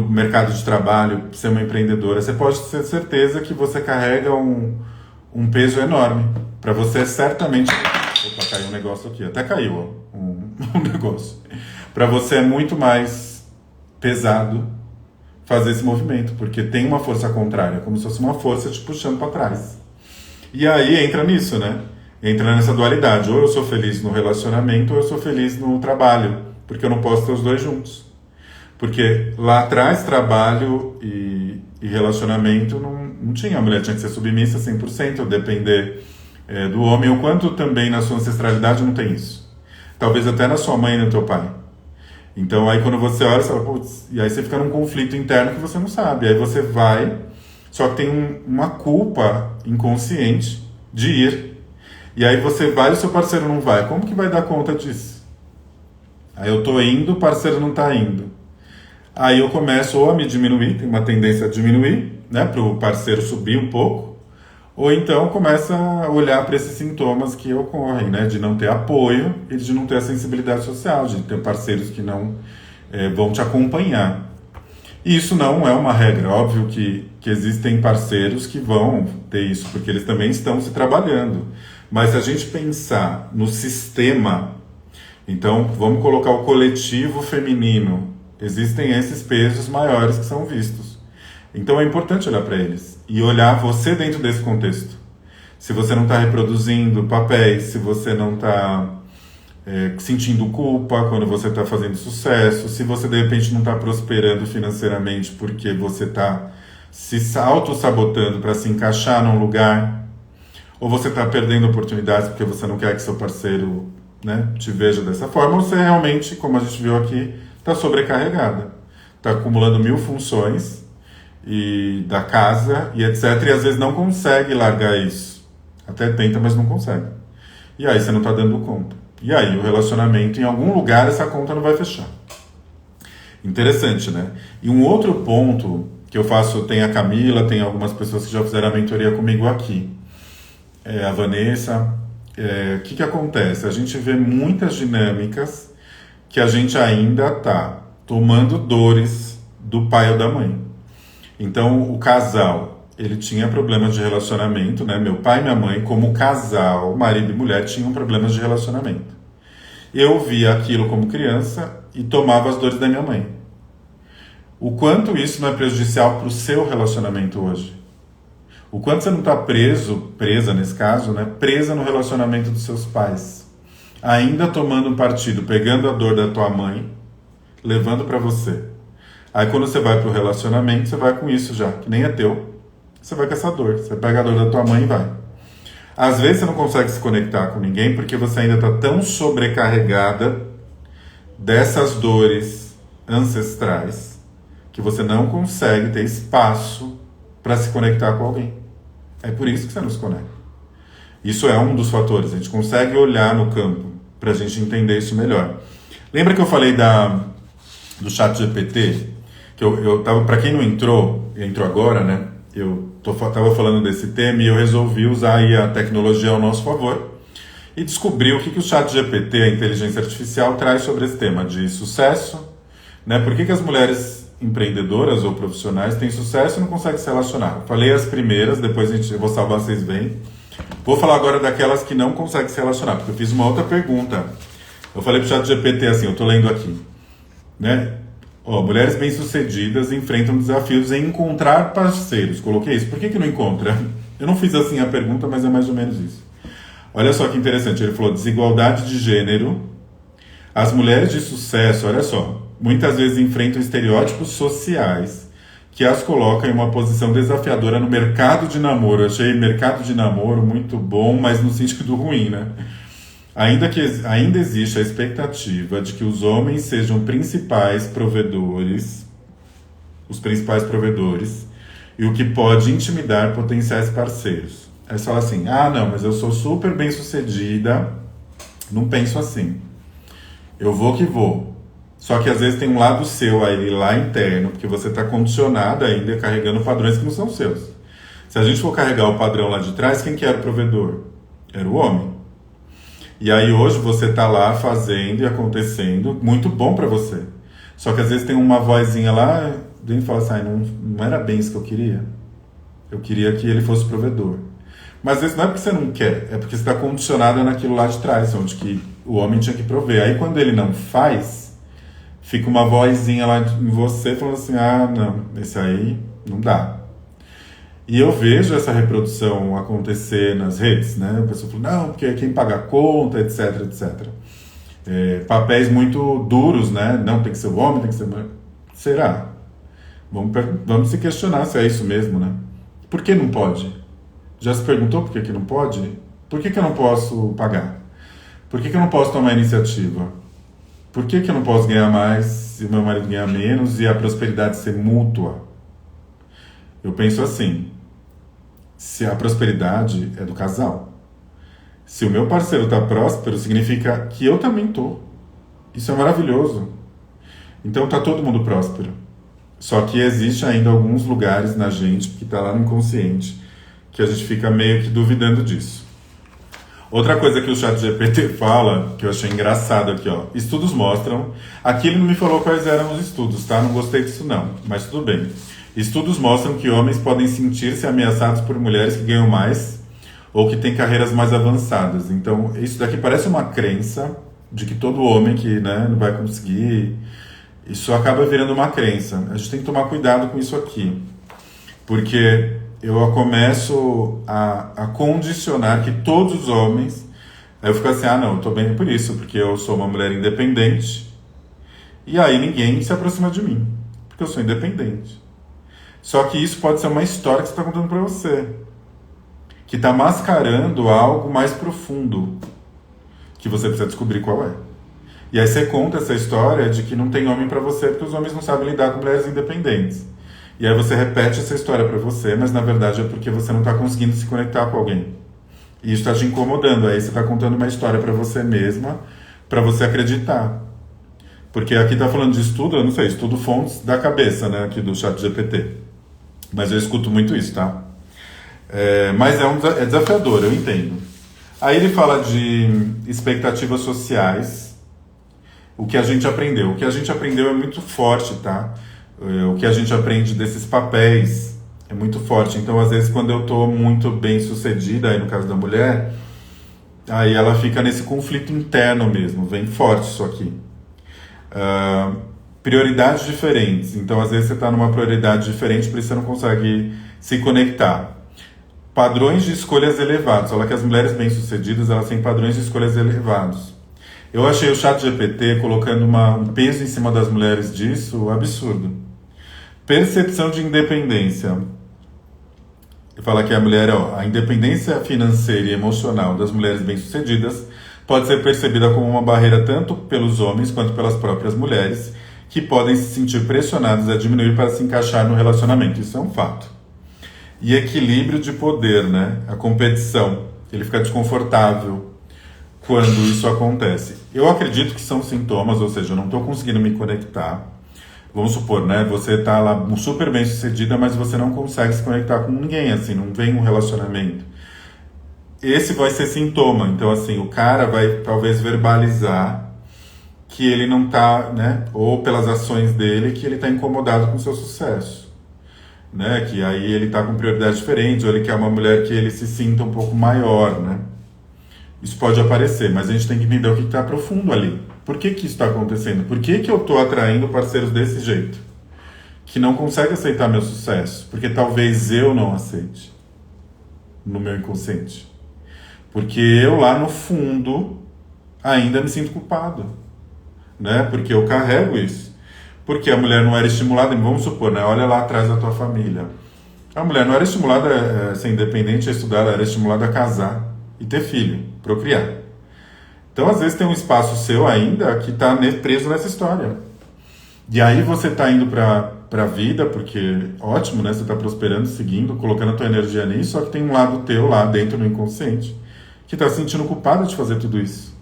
mercado de trabalho, ser uma empreendedora, você pode ter certeza que você carrega um peso enorme. Para você, certamente... Opa, caiu um negócio aqui. Até caiu um negócio. Para você é muito mais pesado fazer esse movimento, porque tem uma força contrária, como se fosse uma força te puxando para trás. E aí entra nisso, né? Entra nessa dualidade. Ou eu sou feliz no relacionamento, ou eu sou feliz no trabalho, porque eu não posso ter os dois juntos. Porque lá atrás, trabalho e relacionamento não tinha. A mulher tinha que ser submissa 100%, depender do homem. O quanto também na sua ancestralidade não tem isso. Talvez até na sua mãe e no teu pai. Então aí quando você olha, você fala, putz, e aí você fica num conflito interno que você não sabe. Aí você vai, só que tem uma culpa inconsciente de ir. E aí você vai e o seu parceiro não vai. Como que vai dar conta disso? Aí eu tô indo, o parceiro não tá indo. Aí eu começo ou a me diminuir, tem uma tendência a diminuir, né, para o parceiro subir um pouco, ou então começa a olhar para esses sintomas que ocorrem, né, de não ter apoio e de não ter a sensibilidade social, de ter parceiros que não vão te acompanhar. E isso não é uma regra, óbvio que existem parceiros que vão ter isso, porque eles também estão se trabalhando. Mas se a gente pensar no sistema, então vamos colocar o coletivo feminino. Existem esses pesos maiores que são vistos. Então é importante olhar para eles e olhar você dentro desse contexto. Se você não está reproduzindo papéis, se você não está sentindo culpa quando você está fazendo sucesso, se você de repente não está prosperando financeiramente porque você está se auto-sabotando para se encaixar num lugar, ou você está perdendo oportunidades porque você não quer que seu parceiro, né, te veja dessa forma, ou você realmente, como a gente viu aqui, está sobrecarregada, está acumulando 1000 funções da casa e etc, e às vezes não consegue largar isso, até tenta, mas não consegue, e aí você não está dando conta, e aí o relacionamento, em algum lugar essa conta não vai fechar. Interessante, né? E um outro ponto que eu faço, tem a Camila, tem algumas pessoas que já fizeram a mentoria comigo aqui, a Vanessa, o que acontece? A gente vê muitas dinâmicas que a gente ainda está tomando dores do pai ou da mãe. Então, o casal, ele tinha problemas de relacionamento, né? Meu pai e minha mãe, como casal, marido e mulher, tinham problemas de relacionamento. Eu via aquilo como criança e tomava as dores da minha mãe. O quanto isso não é prejudicial para o seu relacionamento hoje? O quanto você não está presa nesse caso, né? Presa no relacionamento dos seus pais. Ainda tomando um partido, pegando a dor da tua mãe, levando para você. Aí quando você vai pro relacionamento, você vai com isso já, que nem é teu. Você vai com essa dor. Você pega a dor da tua mãe e vai. Às vezes você não consegue se conectar com ninguém porque você ainda está tão sobrecarregada dessas dores ancestrais que você não consegue ter espaço para se conectar com alguém. É por isso que você não se conecta. Isso é um dos fatores. A gente consegue olhar no campo para a gente entender isso melhor. Lembra que eu falei do ChatGPT? Que eu tava, para quem não entrou agora, né? Eu tava falando desse tema e eu resolvi usar aí a tecnologia ao nosso favor e descobri o que o ChatGPT, a inteligência artificial, traz sobre esse tema de sucesso, né? Por que as mulheres empreendedoras ou profissionais têm sucesso e não conseguem se relacionar? Eu falei as primeiras, depois eu vou salvar, vocês veem. Vou falar agora daquelas que não conseguem se relacionar, porque eu fiz uma outra pergunta. Eu falei pro ChatGPT assim, eu tô lendo aqui, né? Mulheres bem-sucedidas enfrentam desafios em encontrar parceiros. Coloquei isso. Por que não encontra? Eu não fiz assim a pergunta, mas é mais ou menos isso. Olha só que interessante. Ele falou desigualdade de gênero. As mulheres de sucesso, olha só, muitas vezes enfrentam estereótipos sociais que as colocam em uma posição desafiadora no mercado de namoro. Eu achei mercado de namoro muito bom, mas no sentido ruim, né? Ainda existe a expectativa de que os homens sejam os principais provedores, e o que pode intimidar potenciais parceiros. Aí você fala assim, não, mas eu sou super bem sucedida, não penso assim. Eu vou que vou. Só que às vezes tem um lado seu aí lá interno, porque você está condicionado ainda, carregando padrões que não são seus. Se a gente for carregar o padrão lá de trás, quem que era o provedor? Era o homem. E aí hoje você está lá fazendo e acontecendo, muito bom para você. Só que às vezes tem uma vozinha lá, dentro e fala assim, não era bem isso que eu queria. Eu queria que ele fosse provedor. Mas às vezes não é porque você não quer, é porque você está condicionado naquilo lá de trás, onde que o homem tinha que prover. Aí quando ele não faz, fica uma vozinha lá em você falando assim, não, esse aí não dá. E eu vejo essa reprodução acontecer nas redes, né? A pessoa fala, não, porque quem paga a conta, etc, etc. Papéis muito duros, né? Não, tem que ser o homem, tem que ser a mulher. Será? Vamos se questionar se é isso mesmo, né? Por que não pode? Já se perguntou por que não pode? Por que eu não posso pagar? Por que eu não posso tomar iniciativa? Por que eu não posso ganhar mais e o meu marido ganhar menos e a prosperidade ser mútua? Eu penso assim, se a prosperidade é do casal, se o meu parceiro está próspero, significa que eu também estou. Isso é maravilhoso. Então está todo mundo próspero. Só que existe ainda alguns lugares na gente, que está lá no inconsciente, que a gente fica meio que duvidando disso. Outra coisa que o ChatGPT fala, que eu achei engraçado aqui, ó. Estudos mostram... Aqui ele não me falou quais eram os estudos, tá? Não gostei disso não, mas tudo bem. Estudos mostram que homens podem sentir-se ameaçados por mulheres que ganham mais ou que têm carreiras mais avançadas. Então, isso daqui parece uma crença de que todo homem que, né, não vai conseguir... Isso acaba virando uma crença. A gente tem que tomar cuidado com isso aqui. Porque eu começo a condicionar que todos os homens... Aí eu fico assim, não, eu tô bem por isso, porque eu sou uma mulher independente. E aí ninguém se aproxima de mim, porque eu sou independente. Só que isso pode ser uma história que você está contando para você, que está mascarando algo mais profundo, que você precisa descobrir qual é. E aí você conta essa história de que não tem homem para você, porque os homens não sabem lidar com mulheres independentes. E aí você repete essa história para você, mas na verdade é porque você não está conseguindo se conectar com alguém. E isso está te incomodando. Aí você está contando uma história para você mesma, para você acreditar. Porque aqui está falando de estudo, eu não sei, estudo fontes da cabeça, né, aqui do ChatGPT. Mas eu escuto muito isso, tá? Mas é desafiador, eu entendo. Aí ele fala de expectativas sociais, o que a gente aprendeu. O que a gente aprendeu é muito forte, tá? O que a gente aprende desses papéis é muito forte. Então, às vezes, quando eu estou muito bem sucedida, aí no caso da mulher, aí ela fica nesse conflito interno mesmo, vem forte isso aqui. Prioridades diferentes. Então, às vezes, você está numa prioridade diferente, por isso você não consegue se conectar. Padrões de escolhas elevados. Fala que as mulheres bem-sucedidas, elas têm padrões de escolhas elevados. Eu achei o ChatGPT colocando um peso em cima das mulheres disso absurdo. Percepção de independência. Fala que a mulher, a independência financeira e emocional das mulheres bem-sucedidas pode ser percebida como uma barreira tanto pelos homens quanto pelas próprias mulheres, que podem se sentir pressionadas a diminuir para se encaixar no relacionamento. Isso é um fato. E equilíbrio de poder, né? A competição. Ele fica desconfortável quando isso acontece. Eu acredito que são sintomas, ou seja, eu não estou conseguindo me conectar. Vamos supor, né? Você está lá super bem sucedida, mas você não consegue se conectar com ninguém, assim, não vem um relacionamento. Esse vai ser sintoma. Então, assim, o cara vai talvez verbalizar que ele não está, né? Ou pelas ações dele, que ele está incomodado com o seu sucesso. Né? Que aí ele está com prioridades diferentes, ou ele quer uma mulher que ele se sinta um pouco maior, né? Isso pode aparecer, mas a gente tem que entender o que está profundo ali. Por que isso está acontecendo? Por que eu estou atraindo parceiros desse jeito? Que não conseguem aceitar meu sucesso? Porque talvez eu não aceite no meu inconsciente. Porque eu lá no fundo ainda me sinto culpado, né? Porque eu carrego isso. Porque a mulher não era estimulada, vamos supor, né? Olha lá atrás da tua família. A mulher não era estimulada a ser independente, a estudar, ela era estimulada a casar e ter filho, procriar. Então, às vezes, tem um espaço seu ainda que está preso nessa história. E aí você está indo para a vida, porque ótimo, né? Você está prosperando, seguindo, colocando a tua energia nisso, só que tem um lado teu lá dentro no inconsciente que está se sentindo culpado de fazer tudo isso.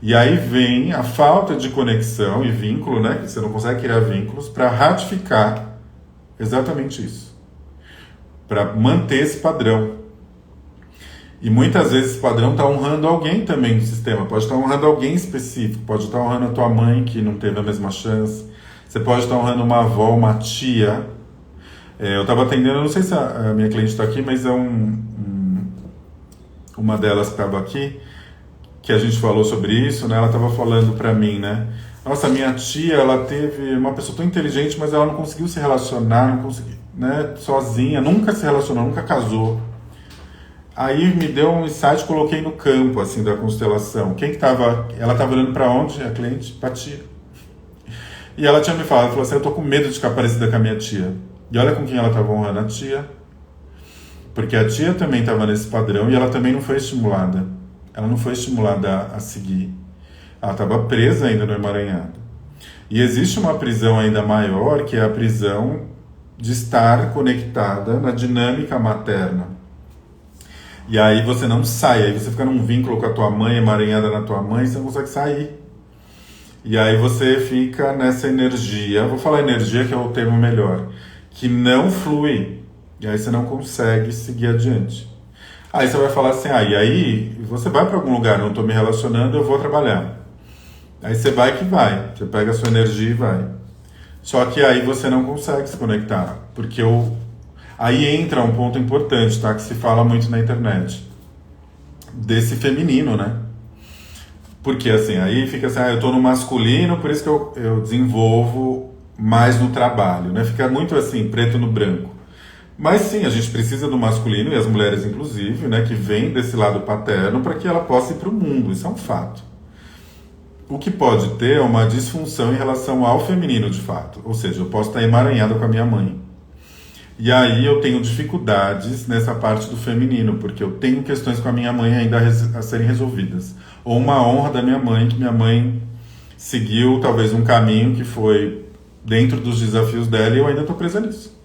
E aí vem a falta de conexão e vínculo, né? Que você não consegue criar vínculos para ratificar exatamente isso. Para manter esse padrão. E muitas vezes esse padrão está honrando alguém também do sistema. Pode estar honrando alguém específico. Pode estar honrando a tua mãe, que não teve a mesma chance. Você pode estar honrando uma avó, uma tia. Eu estava atendendo, não sei se a minha cliente está aqui, mas é uma delas que estava aqui, que a gente falou sobre isso, né? Ela estava falando para mim, né? Nossa, minha tia, ela teve uma pessoa tão inteligente, mas ela não conseguiu se relacionar, não conseguiu, né? Sozinha, nunca se relacionou, nunca casou. Aí me deu um insight, coloquei no campo, assim, da constelação. Quem que tava... Ela estava olhando para onde? A cliente? Pra tia. E ela tinha me falado, ela falou assim, eu tô com medo de ficar parecida com a minha tia. E olha com quem ela estava honrando, a tia. Porque a tia também estava nesse padrão e ela também não foi estimulada. Ela não foi estimulada a seguir. Ela estava presa ainda no emaranhado. E existe uma prisão ainda maior, que é a prisão de estar conectada na dinâmica materna. E aí você não sai, aí você fica num vínculo com a tua mãe, emaranhada na tua mãe, você não consegue sair. E aí você fica nessa energia, vou falar energia que é o termo melhor, que não flui. E aí você não consegue seguir adiante. Aí você vai falar assim, e aí você vai para algum lugar, não estou me relacionando, eu vou trabalhar. Aí você vai que vai, você pega a sua energia e vai. Só que aí você não consegue se conectar, porque aí entra um ponto importante, tá? Que se fala muito na internet. Desse feminino, né? Porque assim, aí fica assim, eu tô no masculino, por isso que eu desenvolvo mais no trabalho, né? Fica muito assim, preto no branco. Mas sim, a gente precisa do masculino, e as mulheres inclusive, né? Que vem desse lado paterno para que ela possa ir para o mundo, isso é um fato. O que pode ter é uma disfunção em relação ao feminino, de fato. Ou seja, eu posso estar emaranhado com a minha mãe. E aí eu tenho dificuldades nessa parte do feminino, porque eu tenho questões com a minha mãe ainda a serem resolvidas. Ou uma honra da minha mãe, que minha mãe seguiu talvez um caminho que foi dentro dos desafios dela e eu ainda estou presa nisso.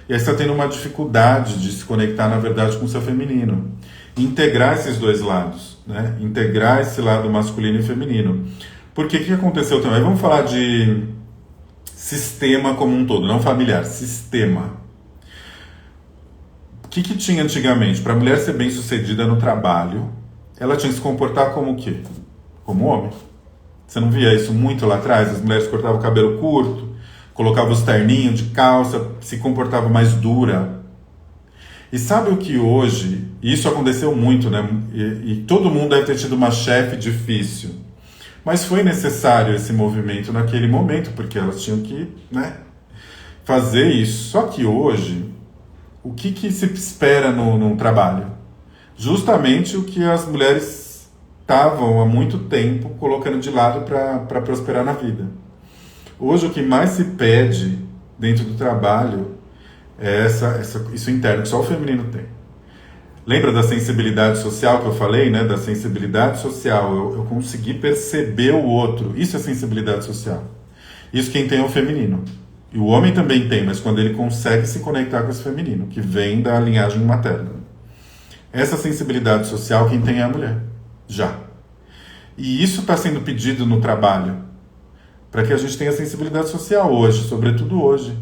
E aí você está tendo uma dificuldade de se conectar, na verdade, com o seu feminino. Integrar esses dois lados, né? Integrar esse lado masculino e feminino. Porque o que aconteceu também? Vamos falar de sistema como um todo, não familiar, sistema. O que tinha antigamente? Para a mulher ser bem sucedida no trabalho, ela tinha que se comportar como o quê? Como homem. Você não via isso muito lá atrás? As mulheres cortavam o cabelo curto, colocava os terninhos de calça, se comportava mais dura. E sabe o que hoje, isso aconteceu muito, né? E todo mundo deve ter tido uma chefe difícil. Mas foi necessário esse movimento naquele momento, porque elas tinham que, né, fazer isso. Só que hoje, o que se espera num trabalho? Justamente o que as mulheres estavam há muito tempo colocando de lado para prosperar na vida. Hoje o que mais se pede dentro do trabalho é isso interno, que só o feminino tem. Lembra da sensibilidade social que eu falei, né? Da sensibilidade social, eu consegui perceber o outro. Isso é sensibilidade social. Isso quem tem é o feminino. E o homem também tem, mas quando ele consegue se conectar com esse feminino, que vem da linhagem materna. Essa sensibilidade social quem tem é a mulher. Já. E isso está sendo pedido no trabalho, para que a gente tenha sensibilidade social hoje, sobretudo hoje.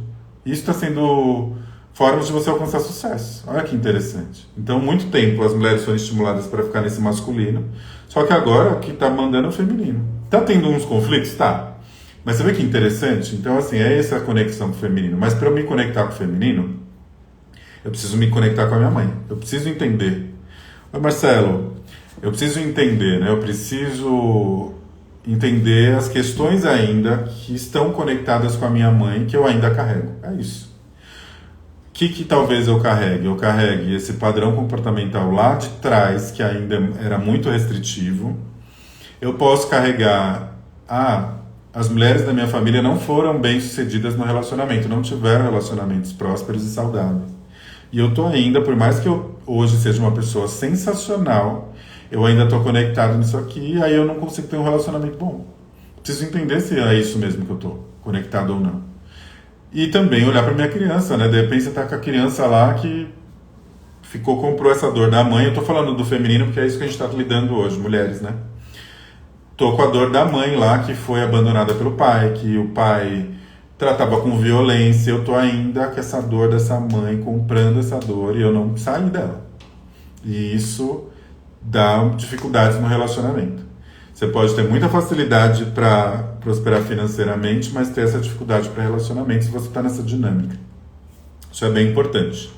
Isso está sendo formas de você alcançar sucesso. Olha que interessante. Então, muito tempo as mulheres foram estimuladas para ficar nesse masculino, só que agora o que está mandando é o feminino. Está tendo uns conflitos? Tá. Mas você vê que interessante? Então, assim, é essa conexão com o feminino. Mas para eu me conectar com o feminino, eu preciso me conectar com a minha mãe. Eu preciso entender. Oi, Marcelo, eu preciso entender, né? Eu preciso entender as questões ainda que estão conectadas com a minha mãe, que eu ainda carrego. É isso. O que talvez eu carregue? Eu carregue esse padrão comportamental lá de trás, que ainda era muito restritivo. Eu posso carregar... as mulheres da minha família não foram bem-sucedidas no relacionamento, não tiveram relacionamentos prósperos e saudáveis. E eu tô ainda, por mais que eu hoje seja uma pessoa sensacional, eu ainda tô conectado nisso aqui, e aí eu não consigo ter um relacionamento bom. Preciso entender se é isso mesmo que eu tô conectado ou não. E também olhar para minha criança, né? De repente você tá com a criança lá que comprou essa dor da mãe. Eu tô falando do feminino porque é isso que a gente tá lidando hoje, mulheres, né? Tô com a dor da mãe lá, que foi abandonada pelo pai, que o pai tratava com violência. Eu tô ainda com essa dor dessa mãe, comprando essa dor, e eu não saí dela. E isso dá dificuldades no relacionamento. Você pode ter muita facilidade para prosperar financeiramente, mas ter essa dificuldade para relacionamento se você está nessa dinâmica. Isso é bem importante.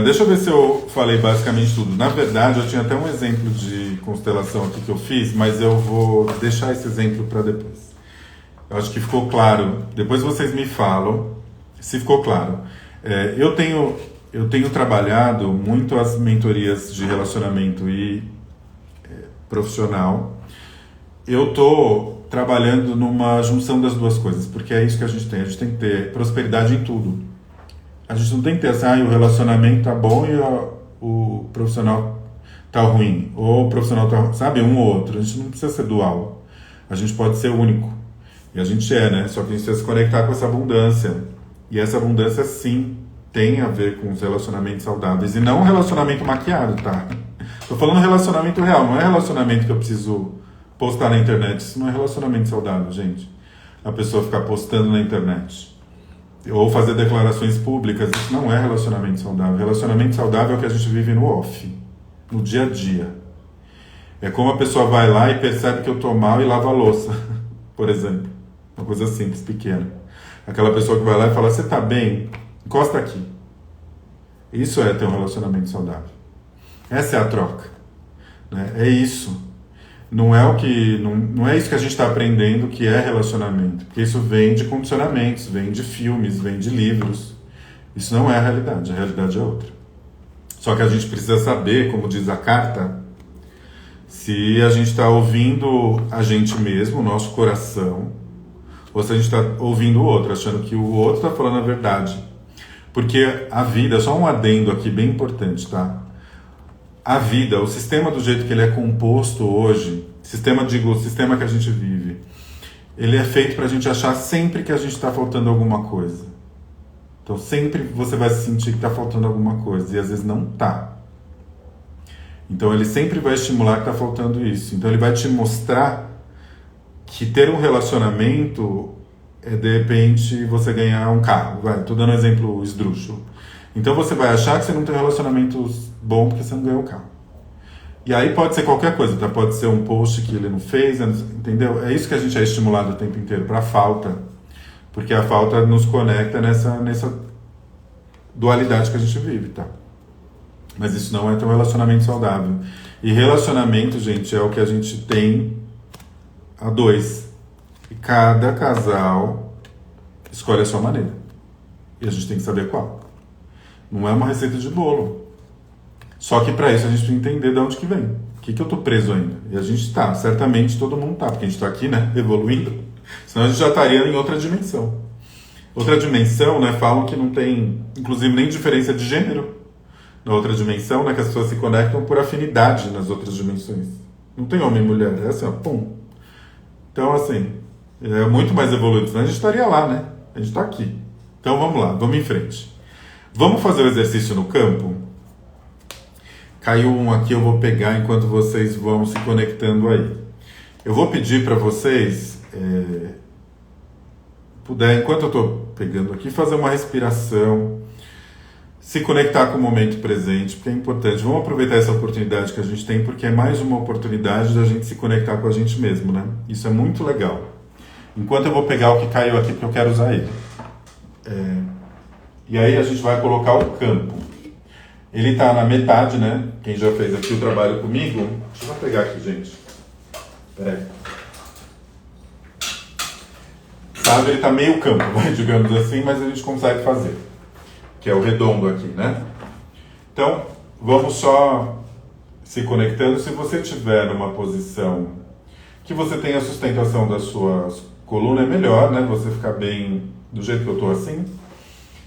Deixa eu ver se eu falei basicamente tudo. Na verdade, eu tinha até um exemplo de constelação aqui que eu fiz, mas eu vou deixar esse exemplo para depois. Eu acho que ficou claro. Depois vocês me falam se ficou claro. Eu tenho trabalhado muito as mentorias de relacionamento e profissional. Eu estou trabalhando numa junção das duas coisas, porque é isso que a gente tem. A gente tem que ter prosperidade em tudo. A gente não tem que ter assim, o relacionamento tá bom e o profissional tá ruim. Ou o profissional tá, sabe, um ou outro. A gente não precisa ser dual. A gente pode ser único. E a gente é, né? Só que a gente precisa se conectar com essa abundância. E essa abundância, sim, tem a ver com os relacionamentos saudáveis. E não um relacionamento maquiado, tá? Tô falando relacionamento real. Não é relacionamento que eu preciso postar na internet. Isso não é relacionamento saudável, gente. A pessoa ficar postando na internet. Ou fazer declarações públicas, isso não é relacionamento saudável. Relacionamento saudável é o que a gente vive no off, no dia a dia. É como a pessoa vai lá e percebe que eu tô mal e lava a louça, por exemplo. Uma coisa simples, pequena. Aquela pessoa que vai lá e fala, você tá bem? Encosta aqui. Isso é ter um relacionamento saudável. Essa é a troca. Né? É isso. Não é isso que a gente está aprendendo que é relacionamento. Porque isso vem de condicionamentos, vem de filmes, vem de livros. Isso não é a realidade é outra. Só que a gente precisa saber, como diz a carta, se a gente está ouvindo a gente mesmo, o nosso coração, ou se a gente está ouvindo o outro, achando que o outro está falando a verdade. Porque a vida, só um adendo aqui bem importante, tá? A vida, o sistema do jeito que ele é composto hoje, o sistema que a gente vive, ele é feito para a gente achar sempre que a gente está faltando alguma coisa. Então sempre você vai se sentir que está faltando alguma coisa, e às vezes não está. Então ele sempre vai estimular que está faltando isso. Então ele vai te mostrar que ter um relacionamento é de repente você ganhar um carro. Estou dando um exemplo esdrúxulo. Então você vai achar que você não tem um relacionamento bom porque você não ganhou o carro. E aí pode ser qualquer coisa, tá? Pode ser um post que ele não fez, entendeu? É isso que a gente é estimulado o tempo inteiro, para a falta. Porque a falta nos conecta nessa dualidade que a gente vive, tá? Mas isso não é ter um relacionamento saudável. E relacionamento, gente, é o que a gente tem a dois. E cada casal escolhe a sua maneira. E a gente tem que saber qual. Não é uma receita de bolo. Só que para isso a gente precisa entender de onde que vem. O que eu tô preso ainda? E a gente tá, certamente todo mundo tá, porque a gente tá aqui, né, evoluindo. Senão a gente já estaria em outra dimensão. Outra dimensão, né, falam que não tem, inclusive, nem diferença de gênero. Na outra dimensão, né, que as pessoas se conectam por afinidade nas outras dimensões. Não tem homem e mulher, é assim, ó, pum. Então, assim, é muito mais evoluído. Senão a gente estaria lá, né? A gente tá aqui. Então vamos lá, vamos em frente. Vamos fazer o exercício no campo? Caiu um aqui, eu vou pegar enquanto vocês vão se conectando aí. Eu vou pedir para vocês, puder, enquanto eu estou pegando aqui, fazer uma respiração, se conectar com o momento presente, porque é importante. Vamos aproveitar essa oportunidade que a gente tem, porque é mais uma oportunidade da gente se conectar com a gente mesmo, né? Isso é muito legal. Enquanto eu vou pegar o que caiu aqui, porque eu quero usar ele. E aí a gente vai colocar o campo. Ele está na metade, né? Quem já fez aqui o trabalho comigo... Deixa eu pegar aqui, gente. Peraí. Sabe, ele está meio campo, digamos assim, mas a gente consegue fazer. Que é o redondo aqui, né? Então, vamos só se conectando. Se você estiver numa posição que você tenha a sustentação da sua coluna, é melhor, né? Você ficar bem do jeito que eu estou assim.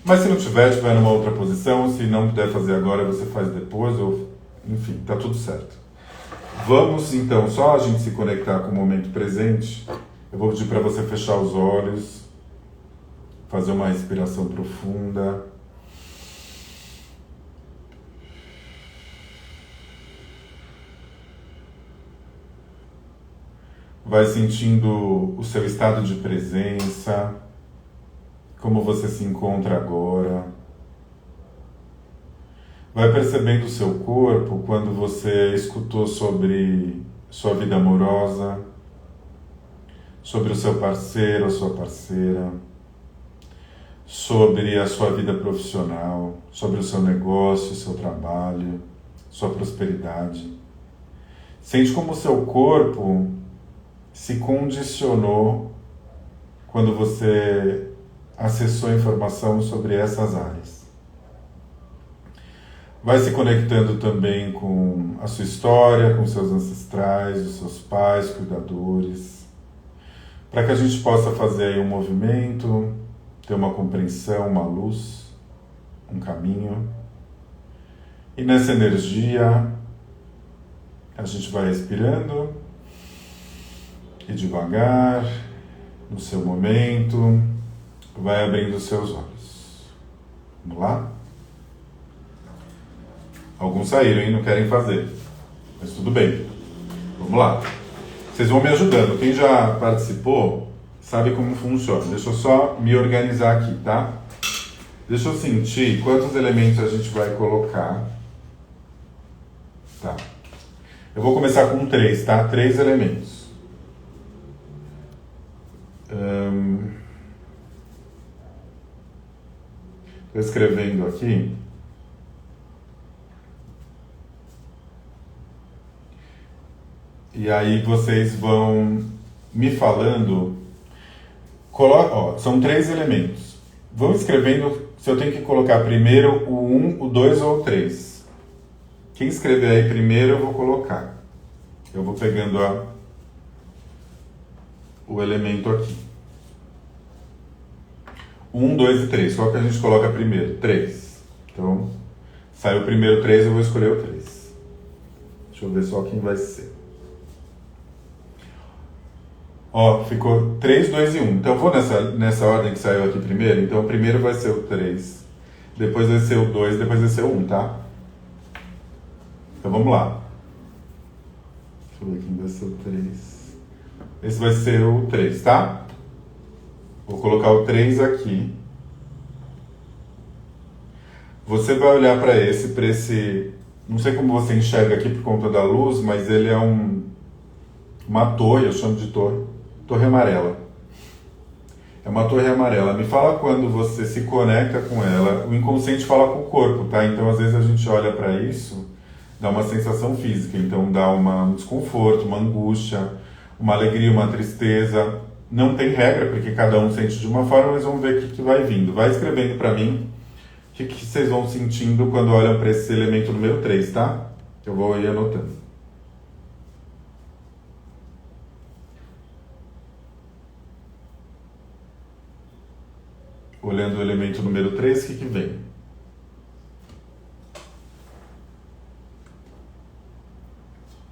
Mas se não estiver numa outra posição, se não puder fazer agora, você faz depois, ou enfim, tá tudo certo. Vamos então, só a gente se conectar com o momento presente. Eu vou pedir para você fechar os olhos, fazer uma respiração profunda. Vai sentindo o seu estado de presença, como você se encontra agora. Vai percebendo o seu corpo quando você escutou sobre sua vida amorosa, sobre o seu parceiro, a sua parceira, sobre a sua vida profissional, sobre o seu negócio, o seu trabalho, sua prosperidade. Sente como o seu corpo se condicionou quando você acessou informação sobre essas áreas. Vai se conectando também com a sua história, com seus ancestrais, os seus pais, cuidadores, para que a gente possa fazer aí um movimento, ter uma compreensão, uma luz, um caminho. E nessa energia, a gente vai respirando e devagar, no seu momento, vai abrindo os seus olhos. Vamos lá? Alguns saíram, hein? Não querem fazer. Mas tudo bem. Vamos lá. Vocês vão me ajudando. Quem já participou sabe como funciona. Deixa eu só me organizar aqui, tá? Deixa eu sentir quantos elementos a gente vai colocar. Tá. Eu vou começar com 3, tá? 3 elementos. Estou escrevendo aqui. E aí vocês vão me falando. São 3 elementos. Vão escrevendo se eu tenho que colocar primeiro o 1, o 2 ou o 3. Quem escrever aí primeiro eu vou colocar. Eu vou pegando o elemento aqui. 1, 2 e 3. Qual que a gente coloca primeiro? 3. Então, saiu o primeiro 3, eu vou escolher o 3. Deixa eu ver só quem vai ser. Ó, ficou 3, 2 e 1. Então eu vou nessa ordem que saiu aqui primeiro. Então o primeiro vai ser o 3, depois vai ser o 2, depois vai ser o 1, tá? Então vamos lá. Deixa eu ver quem vai ser o 3. Esse vai ser o 3, tá? Vou colocar o 3 aqui. Você vai olhar para esse... Não sei como você enxerga aqui por conta da luz, mas ele é uma torre, eu chamo de torre. Torre amarela. É uma torre amarela. Me fala quando você se conecta com ela. O inconsciente fala com o corpo, tá? Então, às vezes a gente olha para isso, dá uma sensação física. Então, dá um desconforto, uma angústia, uma alegria, uma tristeza. Não tem regra, porque cada um sente de uma forma, mas vamos ver o que vai vindo. Vai escrevendo para mim o que vocês vão sentindo quando olham para esse elemento número 3, tá? Eu vou ir anotando. Olhando o elemento número 3, o que vem?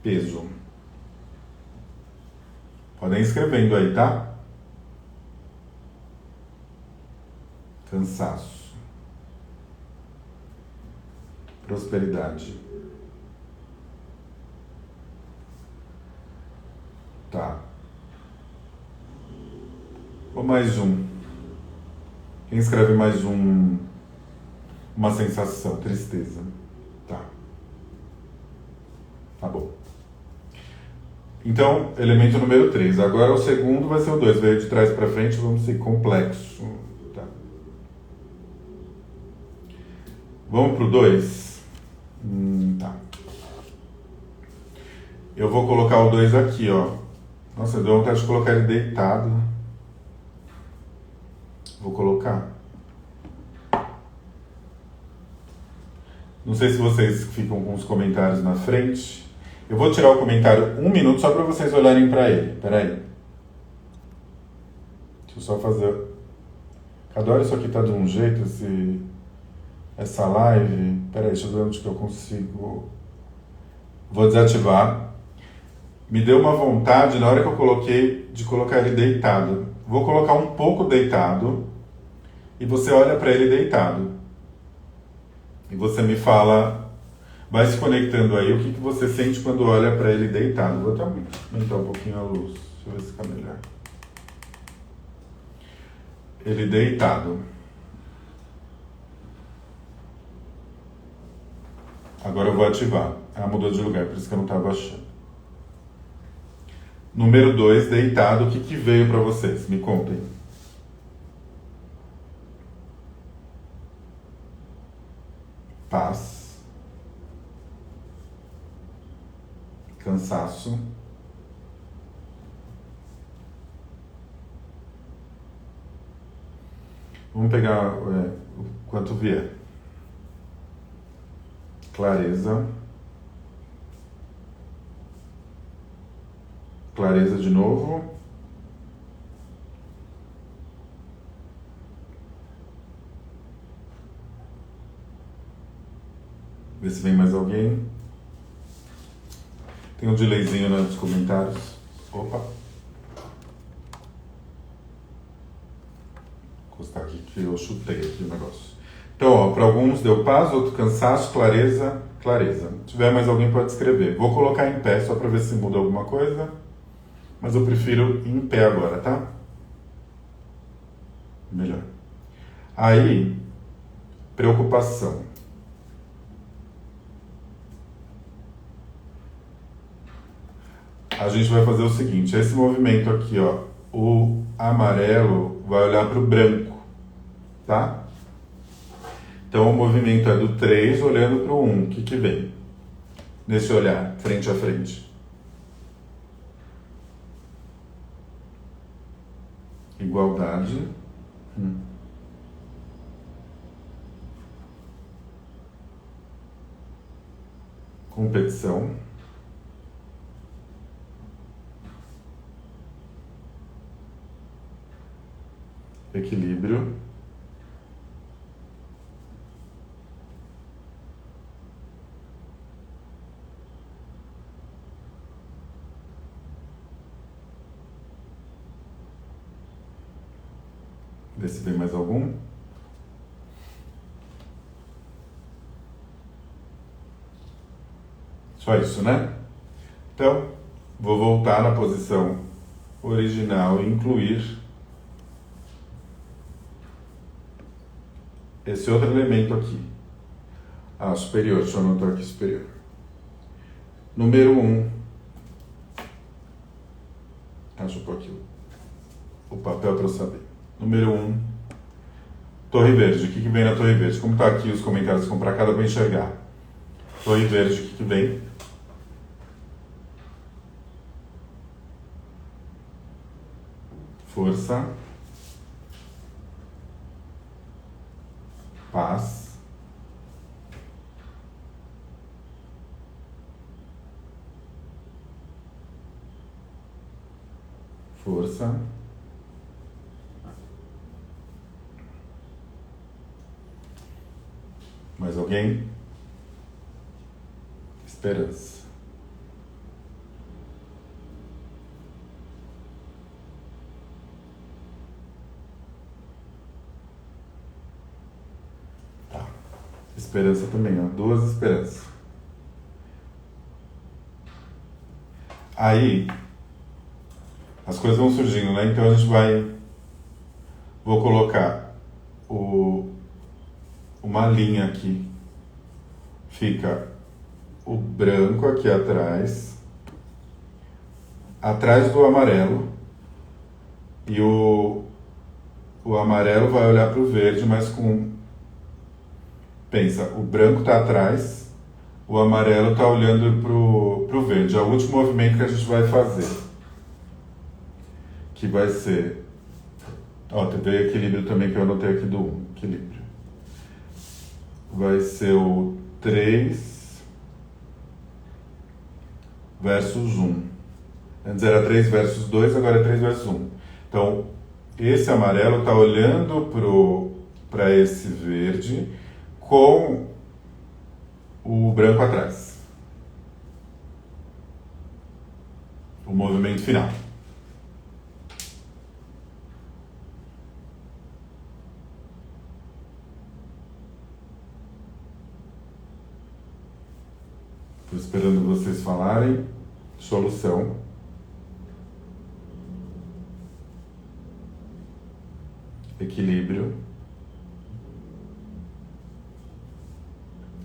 Peso. Podem ir escrevendo aí, tá? Cansaço. Prosperidade. Tá. Ou mais um. Quem escreve mais um? Uma sensação, tristeza. Tá. Tá bom. Então, elemento número 3. Agora o segundo vai ser o 2. Veio de trás para frente, vamos ser complexo. Tá. Vamos pro 2? Tá. Eu vou colocar o 2 aqui, ó. Nossa, eu dou vontade de colocar ele deitado. Vou colocar. Não sei se vocês ficam com os comentários na frente. Eu vou tirar o comentário 1 minuto só para vocês olharem para ele. Peraí. Deixa eu só fazer. Cada hora isso aqui tá de um jeito, essa live. Peraí, deixa eu ver onde que eu consigo. Vou desativar. Me deu uma vontade na hora que eu coloquei de colocar ele deitado. Vou colocar um pouco deitado e você olha para ele deitado. E você me fala, vai se conectando aí, o que você sente quando olha para ele deitado. Vou até aumentar um pouquinho a luz, deixa eu ver se fica melhor. Ele deitado. Agora eu vou ativar. Ah, mudou de lugar, por isso que eu não estava achando. Número 2, deitado, o que veio para vocês? Me contem. Paz. Cansaço. Vamos pegar o quanto vier. Clareza. Clareza de novo. Vê se vem mais alguém. Tem um delayzinho nos comentários. Opa. Vou encostar aqui que eu chutei aqui o negócio. Então, ó, para alguns deu paz, outro cansaço, clareza, clareza. Se tiver mais alguém pode escrever. Vou colocar em pé só para ver se muda alguma coisa. Mas eu prefiro em pé agora, tá? Melhor. Aí, preocupação. A gente vai fazer o seguinte, esse movimento aqui, ó, o amarelo vai olhar para o branco, tá? Então o movimento é do 3 olhando para o 1, o que vem? Nesse olhar, frente a frente. Igualdade. Competição. Equilíbrio. Vê se vem mais algum. Só isso, né? Então, vou voltar na posição original e incluir esse outro elemento aqui. Ah, superior, deixa eu anotar aqui superior. Número 1. Deixa eu pôr aqui o papel para eu saber. Número 1, Torre Verde. O que vem na Torre Verde? Como está aqui os comentários com para cada para enxergar. Torre Verde, o que vem? Força. Paz. Força. Mais alguém? Esperança. Tá. Esperança também, ó. 2 esperanças. Aí, as coisas vão surgindo, né? Então a gente vai... Vou colocar uma linha aqui. Fica o branco aqui atrás. Atrás do amarelo. E o amarelo vai olhar para o verde, mas com... Pensa, o branco está atrás, o amarelo está olhando para o verde. É o último movimento que a gente vai fazer. Que vai ser... Ó, teve equilíbrio também que eu anotei aqui do 1. Equilíbrio. Vai ser o 3 versus 1. Antes era 3 versus 2, agora é 3 versus 1. Então, esse amarelo está olhando para esse verde com o branco atrás. O movimento final. Estou esperando vocês falarem. Solução. Equilíbrio.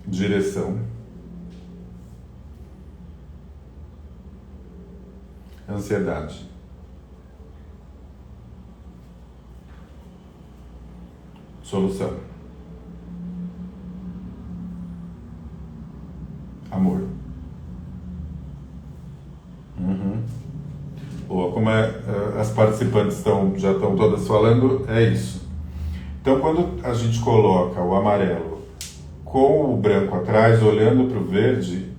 Direção. Ansiedade. Solução. Amor. Boa, como as participantes já estão todas falando, é isso. Então, quando a gente coloca o amarelo com o branco atrás, olhando para o verde,